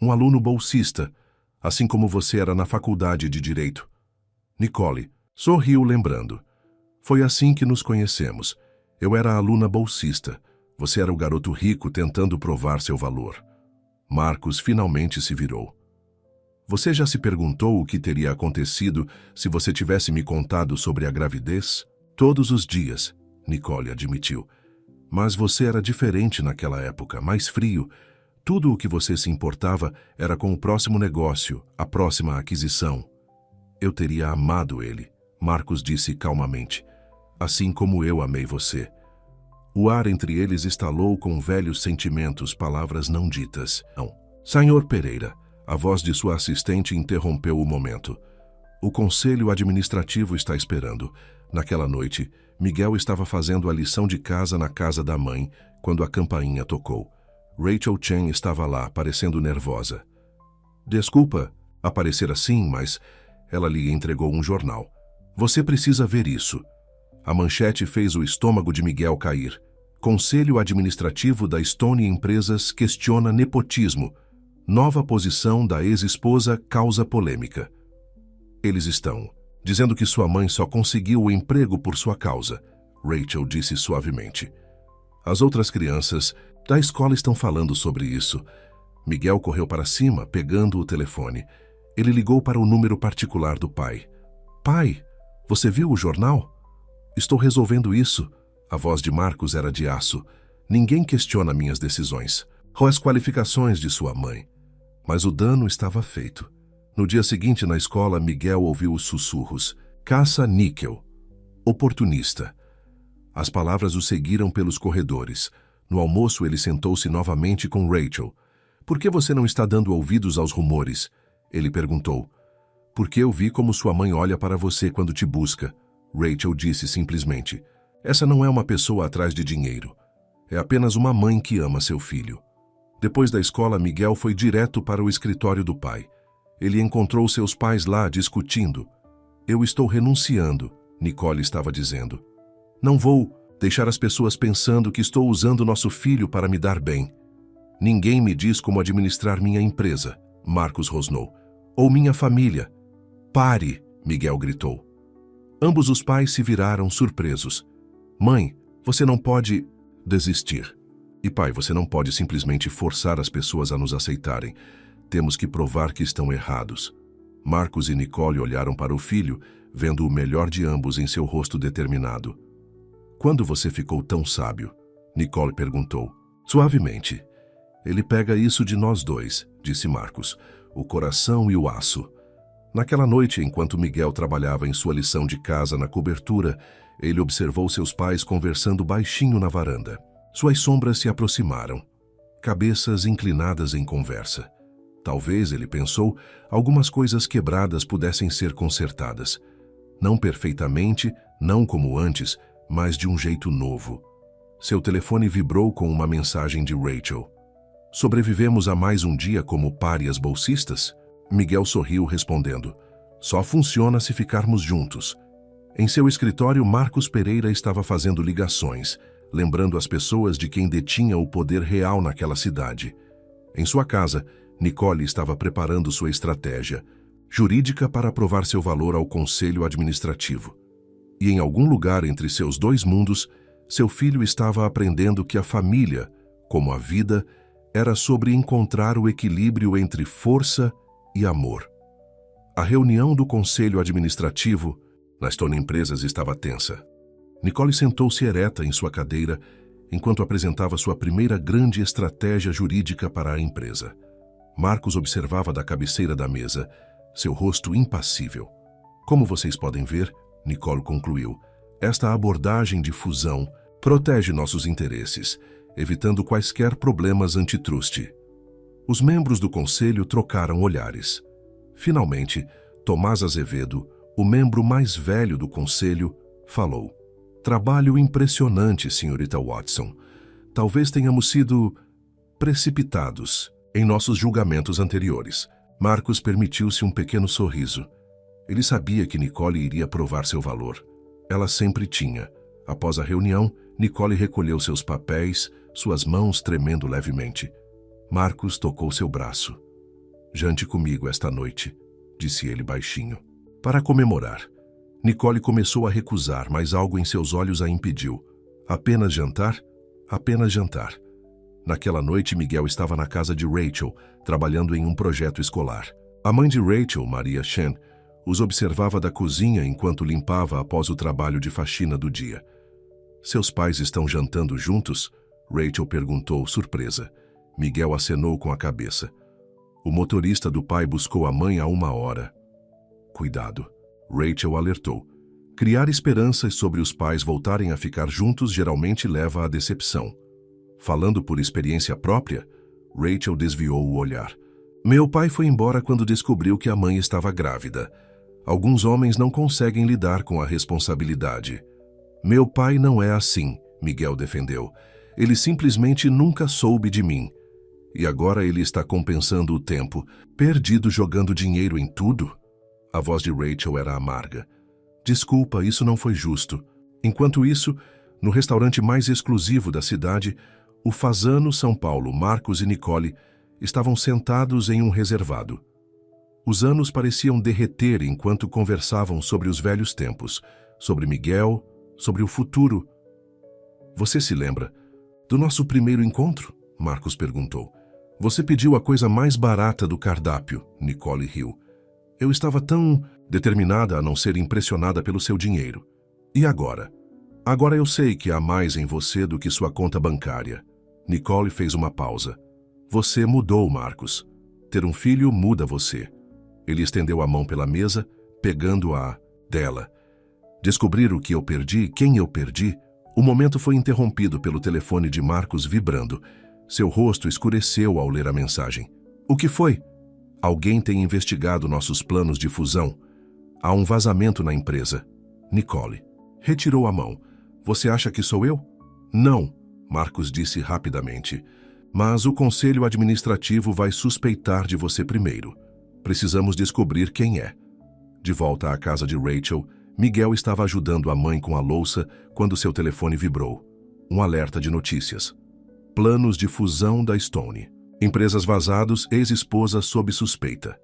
Um aluno bolsista, assim como você era na faculdade de Direito. Nicole sorriu lembrando. Foi assim que nos conhecemos. Eu era a aluna bolsista. Você era o garoto rico tentando provar seu valor. Marcos finalmente se virou. Você já se perguntou o que teria acontecido se você tivesse me contado sobre a gravidez? Todos os dias, Nicole admitiu. Mas você era diferente naquela época, mais frio. Tudo o que você se importava era com o próximo negócio, a próxima aquisição. Eu teria amado ele, Marcos disse calmamente. Assim como eu amei você. O ar entre eles estalou com velhos sentimentos, palavras não ditas. Não. Senhor Pereira, a voz de sua assistente interrompeu o momento. O conselho administrativo está esperando. Naquela noite, Miguel estava fazendo a lição de casa na casa da mãe, quando a campainha tocou. Rachel Chen estava lá, parecendo nervosa. Desculpa aparecer assim, mas ela lhe entregou um jornal. Você precisa ver isso. A manchete fez o estômago de Miguel cair. Conselho Administrativo da Stone Empresas questiona nepotismo. Nova posição da ex-esposa causa polêmica. Eles estão dizendo que sua mãe só conseguiu o emprego por sua causa, Rachel disse suavemente. As outras crianças da escola estão falando sobre isso. Miguel correu para cima, pegando o telefone. Ele ligou para o número particular do pai. Pai, você viu o jornal? Estou resolvendo isso. A voz de Marcos era de aço. Ninguém questiona minhas decisões, ou as qualificações de sua mãe. Mas o dano estava feito. No dia seguinte, na escola, Miguel ouviu os sussurros. Caça-níquel. Oportunista. As palavras o seguiram pelos corredores. No almoço, ele sentou-se novamente com Rachel. Por que você não está dando ouvidos aos rumores? Ele perguntou. Porque eu vi como sua mãe olha para você quando te busca. Rachel disse simplesmente. Essa não é uma pessoa atrás de dinheiro. É apenas uma mãe que ama seu filho. Depois da escola, Miguel foi direto para o escritório do pai. Ele encontrou seus pais lá discutindo. Eu estou renunciando, Nicole estava dizendo. Não vou deixar as pessoas pensando que estou usando nosso filho para me dar bem. Ninguém me diz como administrar minha empresa, Marcos rosnou. Ou minha família. Pare, Miguel gritou. Ambos os pais se viraram surpresos. Mãe, você não pode desistir. E pai, você não pode simplesmente forçar as pessoas a nos aceitarem. Temos que provar que estão errados. Marcos e Nicole olharam para o filho, vendo o melhor de ambos em seu rosto determinado. Quando você ficou tão sábio? Nicole perguntou. Suavemente. Ele pega isso de nós dois, disse Marcos, o coração e o aço. Naquela noite, enquanto Miguel trabalhava em sua lição de casa na cobertura, ele observou seus pais conversando baixinho na varanda. Suas sombras se aproximaram, cabeças inclinadas em conversa. Talvez, ele pensou, algumas coisas quebradas pudessem ser consertadas. Não perfeitamente, não como antes, mas de um jeito novo. Seu telefone vibrou com uma mensagem de Rachel. Sobrevivemos a mais um dia como párias bolsistas? Miguel sorriu respondendo. Só funciona se ficarmos juntos. Em seu escritório, Marcos Pereira estava fazendo ligações, lembrando as pessoas de quem detinha o poder real naquela cidade. Em sua casa, Nicole estava preparando sua estratégia jurídica para provar seu valor ao conselho administrativo. E em algum lugar entre seus dois mundos, seu filho estava aprendendo que a família, como a vida, era sobre encontrar o equilíbrio entre força e amor. A reunião do conselho administrativo na Stone Empresas estava tensa. Nicole sentou-se ereta em sua cadeira enquanto apresentava sua primeira grande estratégia jurídica para a empresa. Marcos observava da cabeceira da mesa, seu rosto impassível. Como vocês podem ver, Nicole concluiu, esta abordagem de fusão protege nossos interesses, evitando quaisquer problemas antitruste. Os membros do conselho trocaram olhares. Finalmente, Tomás Azevedo, o membro mais velho do conselho, falou. Trabalho impressionante, senhorita Watson. Talvez tenhamos sido precipitados em nossos julgamentos anteriores. Marcos permitiu-se um pequeno sorriso. Ele sabia que Nicole iria provar seu valor. Ela sempre tinha. Após a reunião, Nicole recolheu seus papéis, suas mãos tremendo levemente. Marcos tocou seu braço. Jante comigo esta noite, disse ele baixinho. Para comemorar. Nicole começou a recusar, mas algo em seus olhos a impediu. Apenas jantar? Apenas jantar. Naquela noite, Miguel estava na casa de Rachel, trabalhando em um projeto escolar. A mãe de Rachel, Maria Chen, os observava da cozinha enquanto limpava após o trabalho de faxina do dia. Seus pais estão jantando juntos? Rachel perguntou, surpresa. Miguel acenou com a cabeça. O motorista do pai buscou a mãe há 1 hora. Cuidado, Rachel alertou. Criar esperanças sobre os pais voltarem a ficar juntos geralmente leva à decepção. Falando por experiência própria, Rachel desviou o olhar. Meu pai foi embora quando descobriu que a mãe estava grávida. Alguns homens não conseguem lidar com a responsabilidade. Meu pai não é assim, Miguel defendeu. Ele simplesmente nunca soube de mim. E agora ele está compensando o tempo, perdido jogando dinheiro em tudo? A voz de Rachel era amarga. Desculpa, isso não foi justo. Enquanto isso, no restaurante mais exclusivo da cidade, o Fasano, São Paulo, Marcos e Nicole estavam sentados em um reservado. Os anos pareciam derreter enquanto conversavam sobre os velhos tempos, sobre Miguel, sobre o futuro. Você se lembra do nosso primeiro encontro? Marcos perguntou. Você pediu a coisa mais barata do cardápio, Nicole riu. Eu estava tão determinada a não ser impressionada pelo seu dinheiro. E agora? Agora eu sei que há mais em você do que sua conta bancária. Nicole fez uma pausa. Você mudou, Marcos. Ter um filho muda você. Ele estendeu a mão pela mesa, pegando-a dela. Descobrir o que eu perdi, quem eu perdi. O momento foi interrompido pelo telefone de Marcos vibrando. Seu rosto escureceu ao ler a mensagem. O que foi? Alguém tem investigado nossos planos de fusão. Há um vazamento na empresa. Nicole retirou a mão. Você acha que sou eu? Não, Marcos disse rapidamente. Mas o conselho administrativo vai suspeitar de você primeiro. Precisamos descobrir quem é. De volta à casa de Rachel, Miguel estava ajudando a mãe com a louça quando seu telefone vibrou. Um alerta de notícias. Planos de fusão da Stone. Empresas vazados, ex-esposa sob suspeita.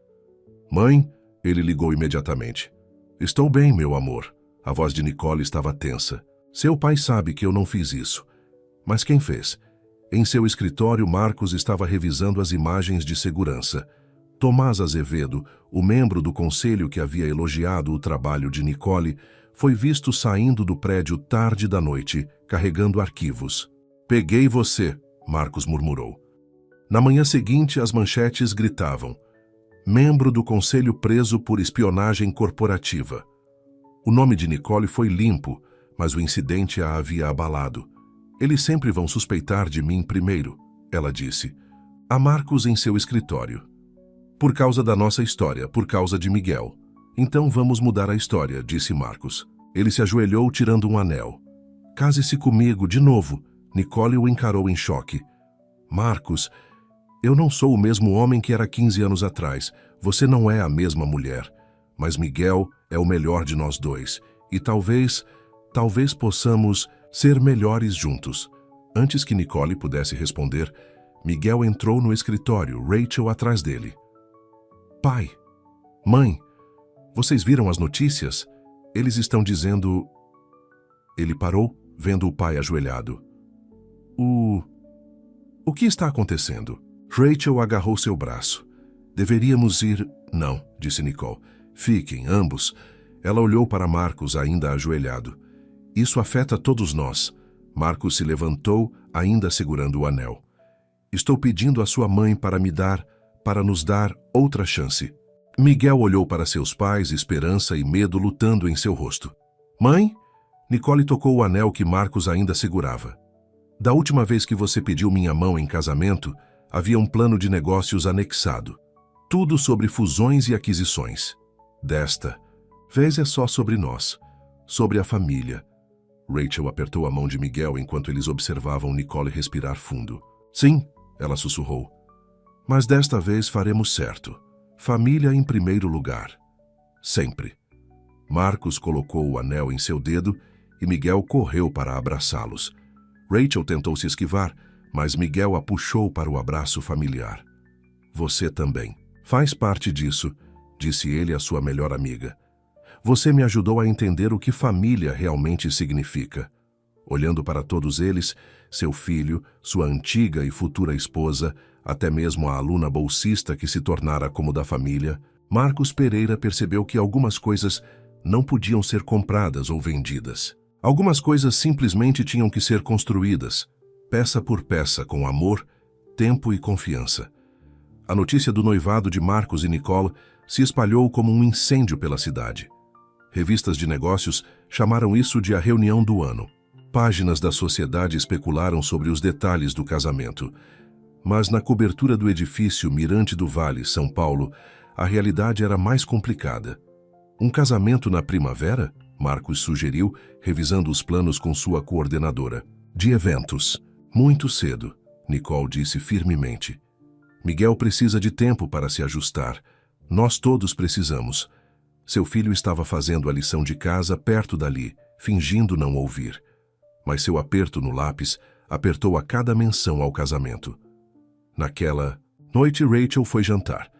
Mãe, ele ligou imediatamente. Estou bem, meu amor. A voz de Nicole estava tensa. Seu pai sabe que eu não fiz isso. Mas quem fez? Em seu escritório, Marcos estava revisando as imagens de segurança. Tomás Azevedo, o membro do conselho que havia elogiado o trabalho de Nicole, foi visto saindo do prédio tarde da noite, carregando arquivos. Peguei você, Marcos murmurou. Na manhã seguinte, as manchetes gritavam. Membro do conselho preso por espionagem corporativa. O nome de Nicole foi limpo, mas o incidente a havia abalado. Eles sempre vão suspeitar de mim primeiro, ela disse. Há Marcos em seu escritório. Por causa da nossa história, por causa de Miguel. Então vamos mudar a história, disse Marcos. Ele se ajoelhou tirando um anel. Case-se comigo, de novo. Nicole o encarou em choque. Marcos, eu não sou o mesmo homem que era 15 anos atrás. Você não é a mesma mulher. Mas Miguel é o melhor de nós dois. E talvez possamos ser melhores juntos. Antes que Nicole pudesse responder, Miguel entrou no escritório, Rachel atrás dele. Pai, mãe, vocês viram as notícias? Eles estão dizendo... Ele parou, vendo o pai ajoelhado. O que está acontecendo? Rachel agarrou seu braço. Deveríamos ir... Não, disse Nicole. Fiquem, ambos. Ela olhou para Marcos, ainda ajoelhado. Isso afeta todos nós. Marcos se levantou, ainda segurando o anel. Estou pedindo à sua mãe para nos dar outra chance. Miguel olhou para seus pais, esperança e medo lutando em seu rosto. Mãe? Nicole tocou o anel que Marcos ainda segurava. Da última vez que você pediu minha mão em casamento, havia um plano de negócios anexado. Tudo sobre fusões e aquisições. Desta vez é só sobre nós, sobre a família. Rachel apertou a mão de Miguel enquanto eles observavam Nicole respirar fundo. Sim, ela sussurrou. Mas desta vez faremos certo. Família em primeiro lugar. Sempre. Marcos colocou o anel em seu dedo e Miguel correu para abraçá-los. Rachel tentou se esquivar, mas Miguel a puxou para o abraço familiar. Você também. Faz parte disso, disse ele à sua melhor amiga. Você me ajudou a entender o que família realmente significa. Olhando para todos eles, seu filho, sua antiga e futura esposa, até mesmo a aluna bolsista que se tornara como da família, Marcos Pereira percebeu que algumas coisas não podiam ser compradas ou vendidas. Algumas coisas simplesmente tinham que ser construídas, peça por peça, com amor, tempo e confiança. A notícia do noivado de Marcos e Nicole se espalhou como um incêndio pela cidade. Revistas de negócios chamaram isso de a reunião do ano. Páginas da sociedade especularam sobre os detalhes do casamento. Mas na cobertura do edifício Mirante do Vale, São Paulo, a realidade era mais complicada. Um casamento na primavera? Marcos sugeriu, revisando os planos com sua coordenadora. De eventos. Muito cedo, Nicole disse firmemente. Miguel precisa de tempo para se ajustar. Nós todos precisamos. Seu filho estava fazendo a lição de casa perto dali, fingindo não ouvir. Mas seu aperto no lápis apertou a cada menção ao casamento. Naquela noite, Rachel foi jantar.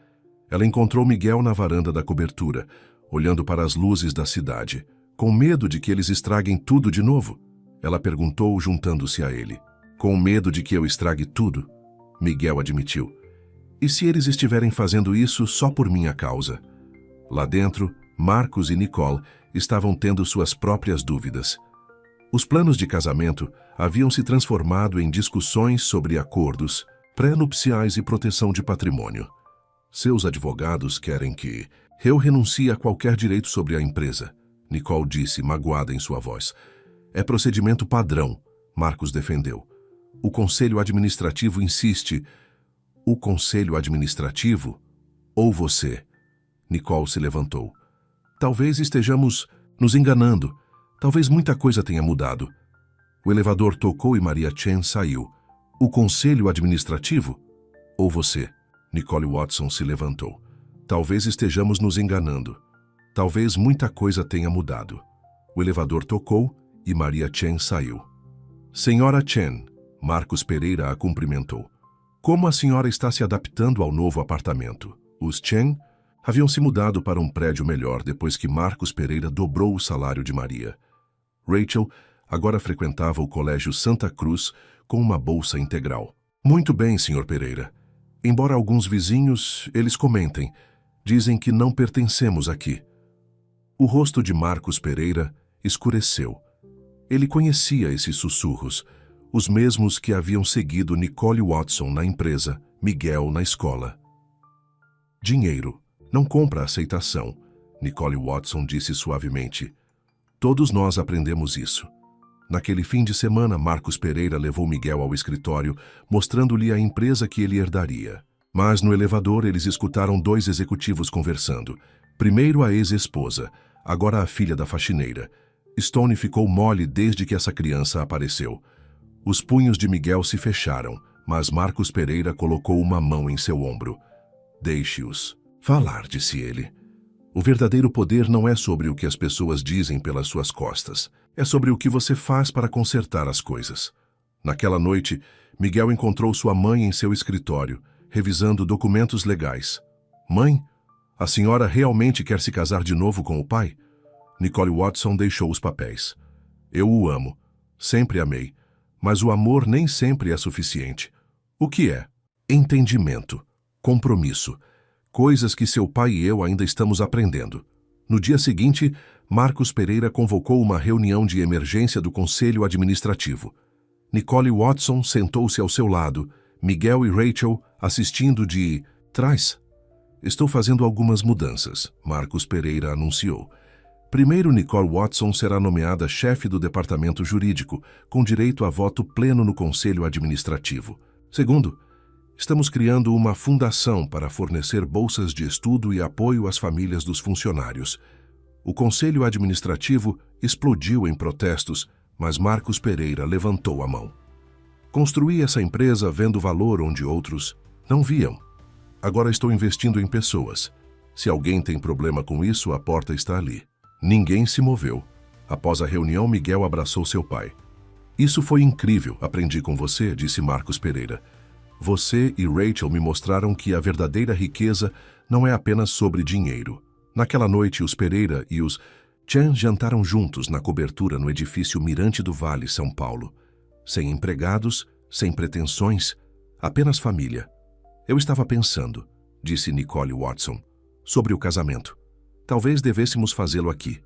Ela encontrou Miguel na varanda da cobertura, olhando para as luzes da cidade. Com medo de que eles estraguem tudo de novo? Ela perguntou, juntando-se a ele. Com medo de que eu estrague tudo? Miguel admitiu. E se eles estiverem fazendo isso só por minha causa? Lá dentro, Marcos e Nicole estavam tendo suas próprias dúvidas. Os planos de casamento haviam se transformado em discussões sobre acordos, pré-nupciais e proteção de patrimônio. Seus advogados querem que eu renuncie a qualquer direito sobre a empresa, Nicole disse, magoada em sua voz. É procedimento padrão, Marcos defendeu. O Conselho Administrativo insiste. O Conselho Administrativo? Ou você? Nicole se levantou. Talvez estejamos nos enganando. Talvez muita coisa tenha mudado. O elevador tocou e Maria Chen saiu. O Conselho Administrativo? Ou você? Nicole Watson se levantou. Talvez estejamos nos enganando. Talvez muita coisa tenha mudado. O elevador tocou e Maria Chen saiu. Senhora Chen, Marcos Pereira a cumprimentou. Como a senhora está se adaptando ao novo apartamento? Os Chen haviam se mudado para um prédio melhor depois que Marcos Pereira dobrou o salário de Maria. Rachel agora frequentava o Colégio Santa Cruz com uma bolsa integral. Muito bem, Sr. Pereira. Embora alguns vizinhos, eles comentem, dizem que não pertencemos aqui. O rosto de Marcos Pereira escureceu. Ele conhecia esses sussurros, os mesmos que haviam seguido Nicole Watson na empresa, Miguel na escola. Dinheiro não compra aceitação, Nicole Watson disse suavemente. Todos nós aprendemos isso. Naquele fim de semana, Marcos Pereira levou Miguel ao escritório, mostrando-lhe a empresa que ele herdaria. Mas no elevador eles escutaram dois executivos conversando. Primeiro a ex-esposa, agora a filha da faxineira. Stone ficou mole desde que essa criança apareceu. Os punhos de Miguel se fecharam, mas Marcos Pereira colocou uma mão em seu ombro. Deixe-os falar, disse ele. O verdadeiro poder não é sobre o que as pessoas dizem pelas suas costas. É sobre o que você faz para consertar as coisas. Naquela noite, Miguel encontrou sua mãe em seu escritório, revisando documentos legais. Mãe, a senhora realmente quer se casar de novo com o pai? Nicole Watson deixou os papéis. Eu o amo. Sempre amei. Mas o amor nem sempre é suficiente. O que é? Entendimento. Compromisso. Coisas que seu pai e eu ainda estamos aprendendo. No dia seguinte, Marcos Pereira convocou uma reunião de emergência do Conselho Administrativo. Nicole Watson sentou-se ao seu lado, Miguel e Rachel assistindo de trás. Estou fazendo algumas mudanças, Marcos Pereira anunciou. Primeiro, Nicole Watson será nomeada chefe do departamento jurídico, com direito a voto pleno no Conselho Administrativo. Segundo, estamos criando uma fundação para fornecer bolsas de estudo e apoio às famílias dos funcionários. O Conselho Administrativo explodiu em protestos, mas Marcos Pereira levantou a mão. Construí essa empresa vendo valor onde outros não viam. Agora estou investindo em pessoas. Se alguém tem problema com isso, a porta está ali. Ninguém se moveu. Após a reunião, Miguel abraçou seu pai. Isso foi incrível, aprendi com você, disse Marcos Pereira. Você e Rachel me mostraram que a verdadeira riqueza não é apenas sobre dinheiro. Naquela noite, os Pereira e os Chen jantaram juntos na cobertura no edifício Mirante do Vale, São Paulo. Sem empregados, sem pretensões, apenas família. Eu estava pensando, disse Nicole Watson, sobre o casamento. Talvez devêssemos fazê-lo aqui.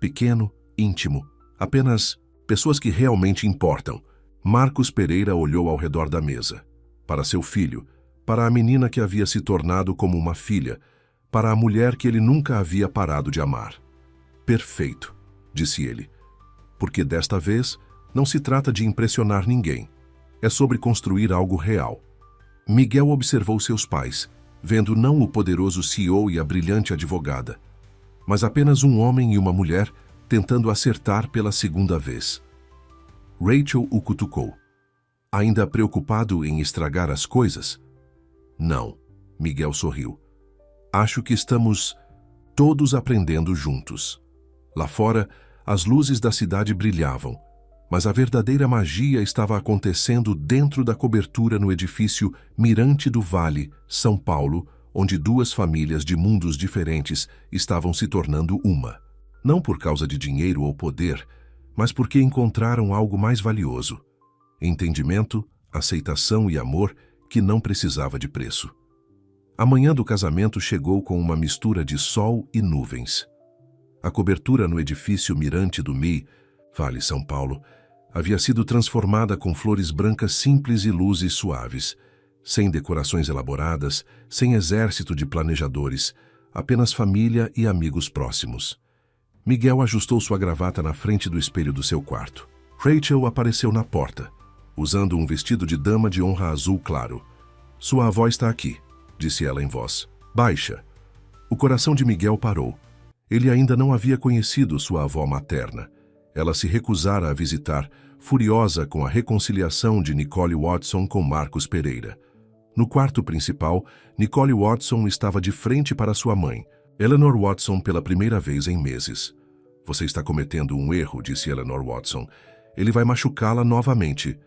Pequeno, íntimo, apenas pessoas que realmente importam. Marcos Pereira olhou ao redor da mesa. Para seu filho, para a menina que havia se tornado como uma filha, para a mulher que ele nunca havia parado de amar. Perfeito, disse ele. Porque desta vez não se trata de impressionar ninguém. É sobre construir algo real. Miguel observou seus pais, vendo não o poderoso CEO e a brilhante advogada, mas apenas um homem e uma mulher tentando acertar pela segunda vez. Rachel o cutucou. Ainda preocupado em estragar as coisas? Não, Miguel sorriu. Acho que estamos todos aprendendo juntos. Lá fora, as luzes da cidade brilhavam, mas a verdadeira magia estava acontecendo dentro da cobertura no edifício Mirante do Vale, São Paulo, onde duas famílias de mundos diferentes estavam se tornando uma. Não por causa de dinheiro ou poder, mas porque encontraram algo mais valioso: entendimento, aceitação e amor que não precisava de preço. A manhã do casamento chegou com uma mistura de sol e nuvens. A cobertura no edifício Mirante do Vale, São Paulo, havia sido transformada com flores brancas simples e luzes suaves, sem decorações elaboradas, sem exército de planejadores, apenas família e amigos próximos. Miguel ajustou sua gravata na frente do espelho do seu quarto. Rachel apareceu na porta, usando um vestido de dama de honra azul claro. Sua avó está aqui, disse ela em voz baixa. O coração de Miguel parou. Ele ainda não havia conhecido sua avó materna. Ela se recusara a visitar, furiosa com a reconciliação de Nicole Watson com Marcos Pereira. No quarto principal, Nicole Watson estava de frente para sua mãe, Eleanor Watson, pela primeira vez em meses. Você está cometendo um erro, disse Eleanor Watson. Ele vai machucá-la novamente.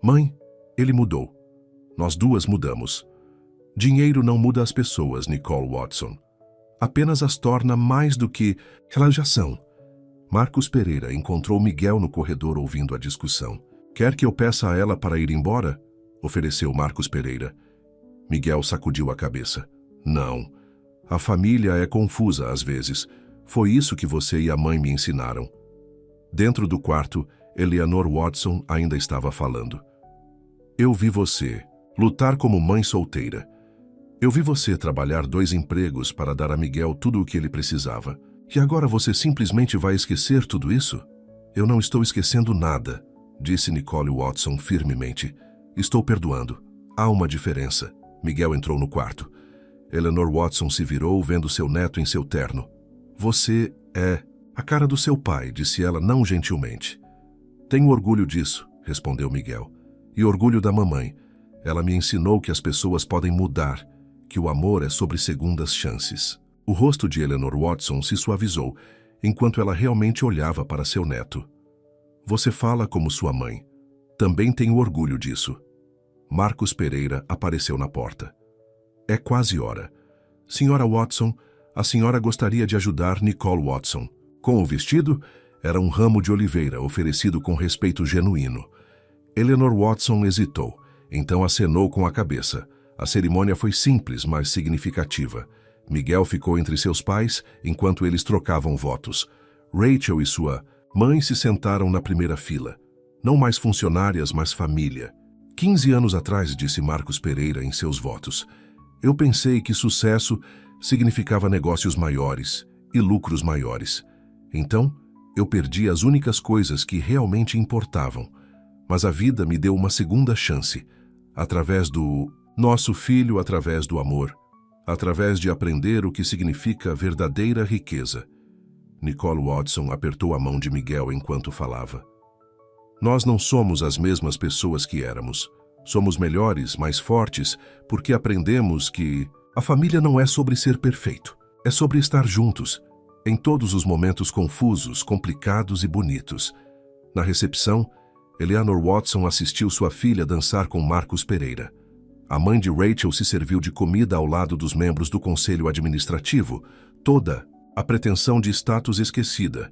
Mãe, ele mudou. Nós duas mudamos. Dinheiro não muda as pessoas, Nicole Watson. Apenas as torna mais do que elas já são. Marcos Pereira encontrou Miguel no corredor ouvindo a discussão. Quer que eu peça a ela para ir embora? Ofereceu Marcos Pereira. Miguel sacudiu a cabeça. Não. A família é confusa às vezes. Foi isso que você e a mãe me ensinaram. Dentro do quarto, Eleanor Watson ainda estava falando. Eu vi você lutar como mãe solteira. Eu vi você trabalhar 2 empregos para dar a Miguel tudo o que ele precisava. E agora você simplesmente vai esquecer tudo isso? Eu não estou esquecendo nada, disse Nicole Watson firmemente. Estou perdoando. Há uma diferença. Miguel entrou no quarto. Eleanor Watson se virou, vendo seu neto em seu terno. Você é a cara do seu pai, disse ela não gentilmente. Tenho orgulho disso, respondeu Miguel. E orgulho da mamãe. Ela me ensinou que as pessoas podem mudar, que o amor é sobre segundas chances. O rosto de Eleanor Watson se suavizou, enquanto ela realmente olhava para seu neto. Você fala como sua mãe. Também tenho orgulho disso. Marcos Pereira apareceu na porta. É quase hora. Senhora Watson, a senhora gostaria de ajudar Nicole Watson. Com o vestido, era um ramo de oliveira oferecido com respeito genuíno. Eleanor Watson hesitou, então acenou com a cabeça. A cerimônia foi simples, mas significativa. Miguel ficou entre seus pais enquanto eles trocavam votos. Rachel e sua mãe se sentaram na primeira fila. Não mais funcionárias, mas família. 15 anos atrás, disse Marcos Pereira em seus votos, eu pensei que sucesso significava negócios maiores e lucros maiores. Então, eu perdi as únicas coisas que realmente importavam. Mas a vida me deu uma segunda chance, através do nosso filho, através do amor, através de aprender o que significa verdadeira riqueza. Nicole Watson apertou a mão de Miguel enquanto falava. Nós não somos as mesmas pessoas que éramos. Somos melhores, mais fortes, porque aprendemos que a família não é sobre ser perfeito. É sobre estar juntos, em todos os momentos confusos, complicados e bonitos. Na recepção, Eleanor Watson assistiu sua filha dançar com Marcos Pereira. A mãe de Rachel se serviu de comida ao lado dos membros do conselho administrativo, toda a pretensão de status esquecida.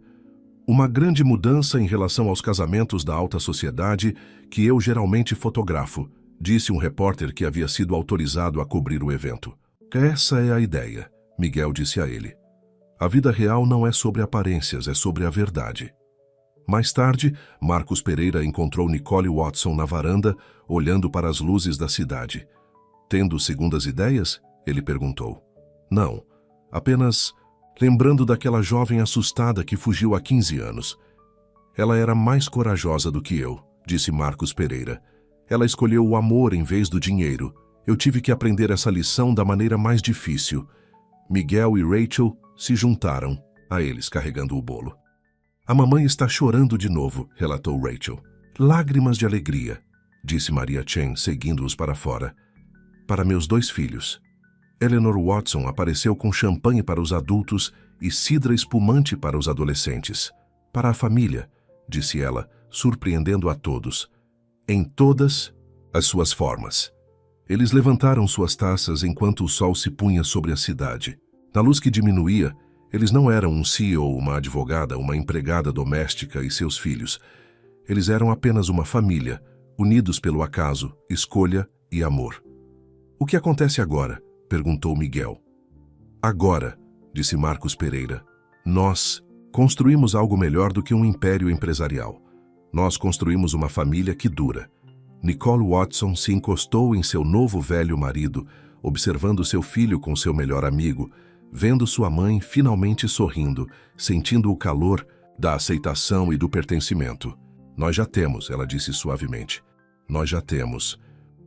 Uma grande mudança em relação aos casamentos da alta sociedade que eu geralmente fotografo, disse um repórter que havia sido autorizado a cobrir o evento. Essa é a ideia, Miguel disse a ele. A vida real não é sobre aparências, é sobre a verdade. Mais tarde, Marcos Pereira encontrou Nicole Watson na varanda, olhando para as luzes da cidade. Tendo segundas ideias? Ele perguntou. Não, apenas lembrando daquela jovem assustada que fugiu há 15 anos. Ela era mais corajosa do que eu, disse Marcos Pereira. Ela escolheu o amor em vez do dinheiro. Eu tive que aprender essa lição da maneira mais difícil. Miguel e Rachel se juntaram a eles carregando o bolo. A mamãe está chorando de novo, relatou Rachel. Lágrimas de alegria, disse Maria Chen, seguindo-os para fora. Para meus 2 filhos. Eleanor Watson apareceu com champanhe para os adultos e cidra espumante para os adolescentes. Para a família, disse ela, surpreendendo a todos. Em todas as suas formas. Eles levantaram suas taças enquanto o sol se punha sobre a cidade. Na luz que diminuía, eles não eram um CEO, uma advogada, uma empregada doméstica e seus filhos. Eles eram apenas uma família, unidos pelo acaso, escolha e amor. O que acontece agora? Perguntou Miguel. Agora, disse Marcos Pereira, nós construímos algo melhor do que um império empresarial. Nós construímos uma família que dura. Nicole Watson se encostou em seu novo velho marido, observando seu filho com seu melhor amigo, vendo sua mãe finalmente sorrindo, sentindo o calor da aceitação e do pertencimento. Nós já temos, ela disse suavemente. Nós já temos.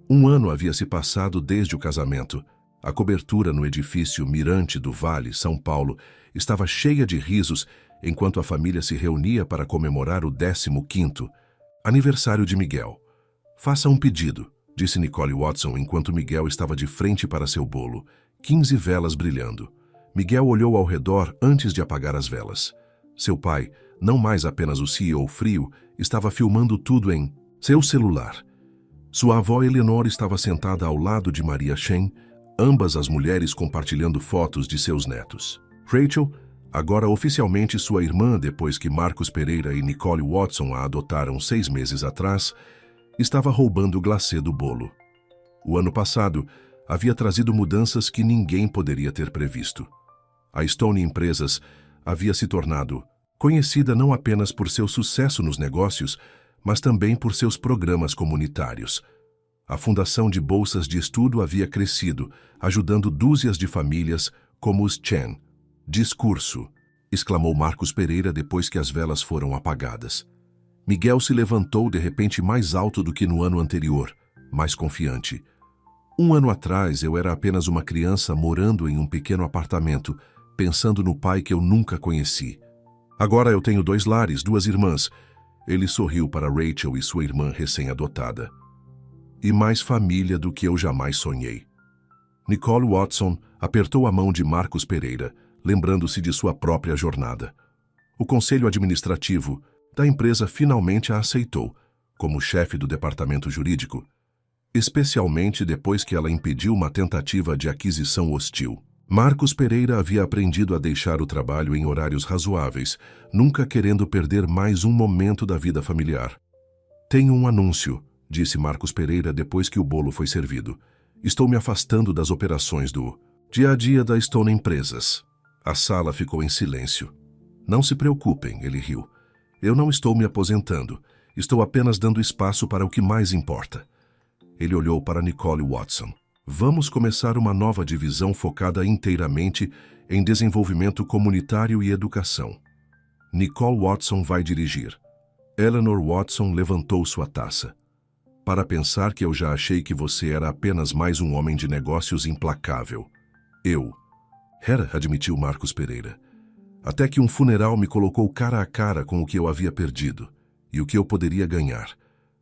1 ano havia se passado desde o casamento. A cobertura no edifício Mirante do Vale, São Paulo, estava cheia de risos enquanto a família se reunia para comemorar o 15º aniversário de Miguel. Faça um pedido, disse Nicole Watson enquanto Miguel estava de frente para seu bolo, 15 velas brilhando. Miguel olhou ao redor antes de apagar as velas. Seu pai, não mais apenas o CEO frio, estava filmando tudo em seu celular. Sua avó Eleanor estava sentada ao lado de Maria Chen, ambas as mulheres compartilhando fotos de seus netos. Rachel, agora oficialmente sua irmã depois que Marcos Pereira e Nicole Watson a adotaram 6 meses atrás, estava roubando o glacê do bolo. O ano passado havia trazido mudanças que ninguém poderia ter previsto. A Stone Empresas havia se tornado conhecida não apenas por seu sucesso nos negócios, mas também por seus programas comunitários. A fundação de bolsas de estudo havia crescido, ajudando dúzias de famílias como os Chen. Discurso, exclamou Marcos Pereira depois que as velas foram apagadas. Miguel se levantou de repente mais alto do que no ano anterior, mais confiante. 1 ano atrás eu era apenas uma criança morando em um pequeno apartamento, pensando no pai que eu nunca conheci. Agora eu tenho 2 lares, 2 irmãs. Ele sorriu para Rachel e sua irmã recém-adotada. E mais família do que eu jamais sonhei. Nicole Watson apertou a mão de Marcos Pereira, lembrando-se de sua própria jornada. O conselho administrativo da empresa finalmente a aceitou como chefe do departamento jurídico, especialmente depois que ela impediu uma tentativa de aquisição hostil. Marcos Pereira havia aprendido a deixar o trabalho em horários razoáveis, nunca querendo perder mais um momento da vida familiar. Tenho um anúncio, disse Marcos Pereira depois que o bolo foi servido. Estou me afastando das operações do dia a dia da Stone Empresas. A sala ficou em silêncio. Não se preocupem, ele riu. Eu não estou me aposentando. Estou apenas dando espaço para o que mais importa. Ele olhou para Nicole Watson. Vamos começar uma nova divisão focada inteiramente em desenvolvimento comunitário e educação. Nicole Watson vai dirigir. Eleanor Watson levantou sua taça. Para pensar que eu já achei que você era apenas mais um homem de negócios implacável. Era, admitiu Marcos Pereira. Até que um funeral me colocou cara a cara com o que eu havia perdido e o que eu poderia ganhar.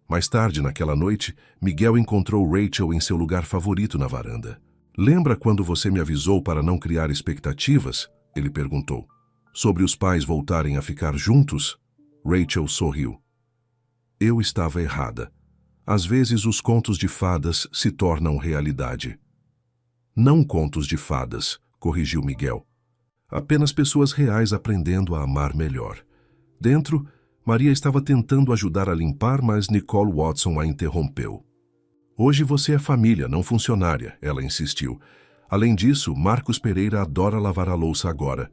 Mais tarde, naquela noite, Miguel encontrou Rachel em seu lugar favorito na varanda. Lembra quando você me avisou para não criar expectativas? Ele perguntou. Sobre os pais voltarem a ficar juntos? Rachel sorriu. Eu estava errada. Às vezes os contos de fadas se tornam realidade. Não contos de fadas, corrigiu Miguel. Apenas pessoas reais aprendendo a amar melhor. Dentro, Maria estava tentando ajudar a limpar, mas Nicole Watson a interrompeu. Hoje você é família, não funcionária, ela insistiu. Além disso, Marcos Pereira adora lavar a louça agora.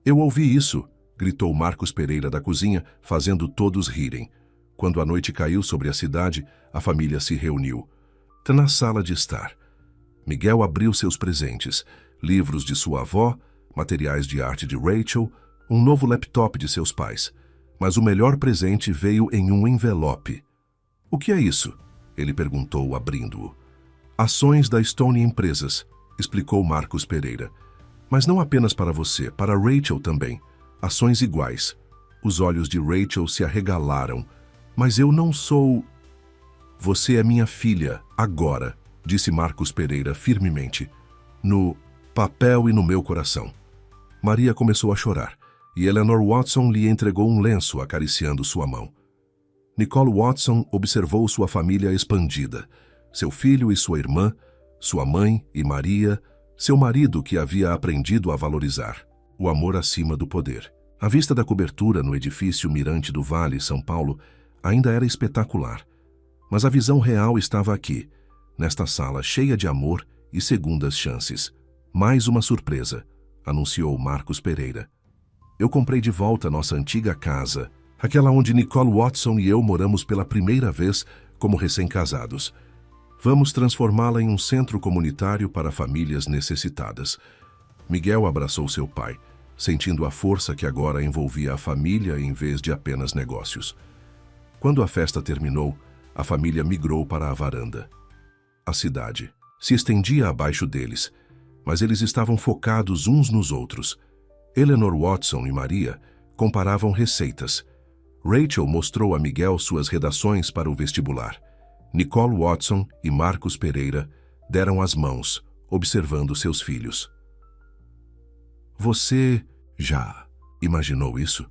Eu ouvi isso, gritou Marcos Pereira da cozinha, fazendo todos rirem. Quando a noite caiu sobre a cidade, a família se reuniu. Na sala de estar. Miguel abriu seus presentes, livros de sua avó, materiais de arte de Rachel, um novo laptop de seus pais. Mas o melhor presente veio em um envelope. "O que é isso?" ele perguntou, abrindo-o. "Ações da Stone Empresas", explicou Marcos Pereira. "Mas não apenas para você, para Rachel também. Ações iguais." Os olhos de Rachel se arregalaram. "Mas eu não sou..." "Você é minha filha, agora", disse Marcos Pereira firmemente. "No papel e no meu coração." Maria começou a chorar, e Eleanor Watson lhe entregou um lenço acariciando sua mão. Nicole Watson observou sua família expandida. Seu filho e sua irmã, sua mãe e Maria, seu marido que havia aprendido a valorizar o amor acima do poder. A vista da cobertura no edifício Mirante do Vale, São Paulo, ainda era espetacular. Mas a visão real estava aqui, nesta sala cheia de amor e segundas chances. "Mais uma surpresa", anunciou Marcos Pereira. "Eu comprei de volta nossa antiga casa, aquela onde Nicole Watson e eu moramos pela primeira vez como recém-casados. Vamos transformá-la em um centro comunitário para famílias necessitadas." Miguel abraçou seu pai, sentindo a força que agora envolvia a família em vez de apenas negócios. Quando a festa terminou, a família migrou para a varanda. A cidade se estendia abaixo deles, mas eles estavam focados uns nos outros. Eleanor Watson e Maria comparavam receitas. Rachel mostrou a Miguel suas redações para o vestibular. Nicole Watson e Marcos Pereira deram as mãos, observando seus filhos. "Você já imaginou isso?"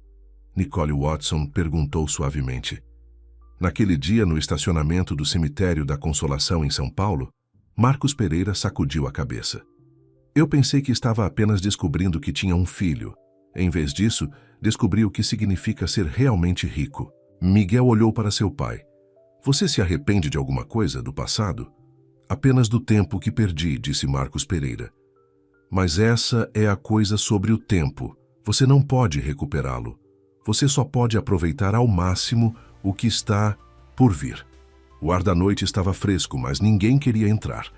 Nicole Watson perguntou suavemente. Naquele dia, no estacionamento do cemitério da Consolação em São Paulo, Marcos Pereira sacudiu a cabeça. "Eu pensei que estava apenas descobrindo que tinha um filho. Em vez disso, descobri o que significa ser realmente rico." Miguel olhou para seu pai. "Você se arrepende de alguma coisa do passado?" "Apenas do tempo que perdi", disse Marcos Pereira. "Mas essa é a coisa sobre o tempo. Você não pode recuperá-lo. Você só pode aproveitar ao máximo o que está por vir." O ar da noite estava fresco, mas ninguém queria entrar.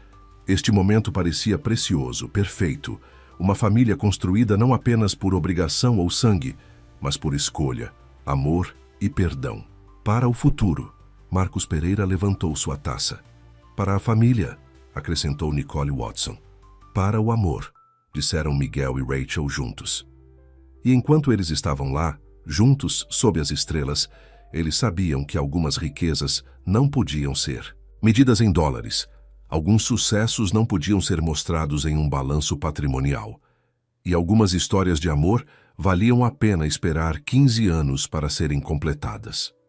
Este momento parecia precioso, perfeito. Uma família construída não apenas por obrigação ou sangue, mas por escolha, amor e perdão. "Para o futuro." Marcos Pereira levantou sua taça. "Para a família", acrescentou Nicole Watson. "Para o amor", disseram Miguel e Rachel juntos. E enquanto eles estavam lá, juntos sob as estrelas, eles sabiam que algumas riquezas não podiam ser medidas em dólares. Alguns sucessos não podiam ser mostrados em um balanço patrimonial. E algumas histórias de amor valiam a pena esperar 15 anos para serem completadas.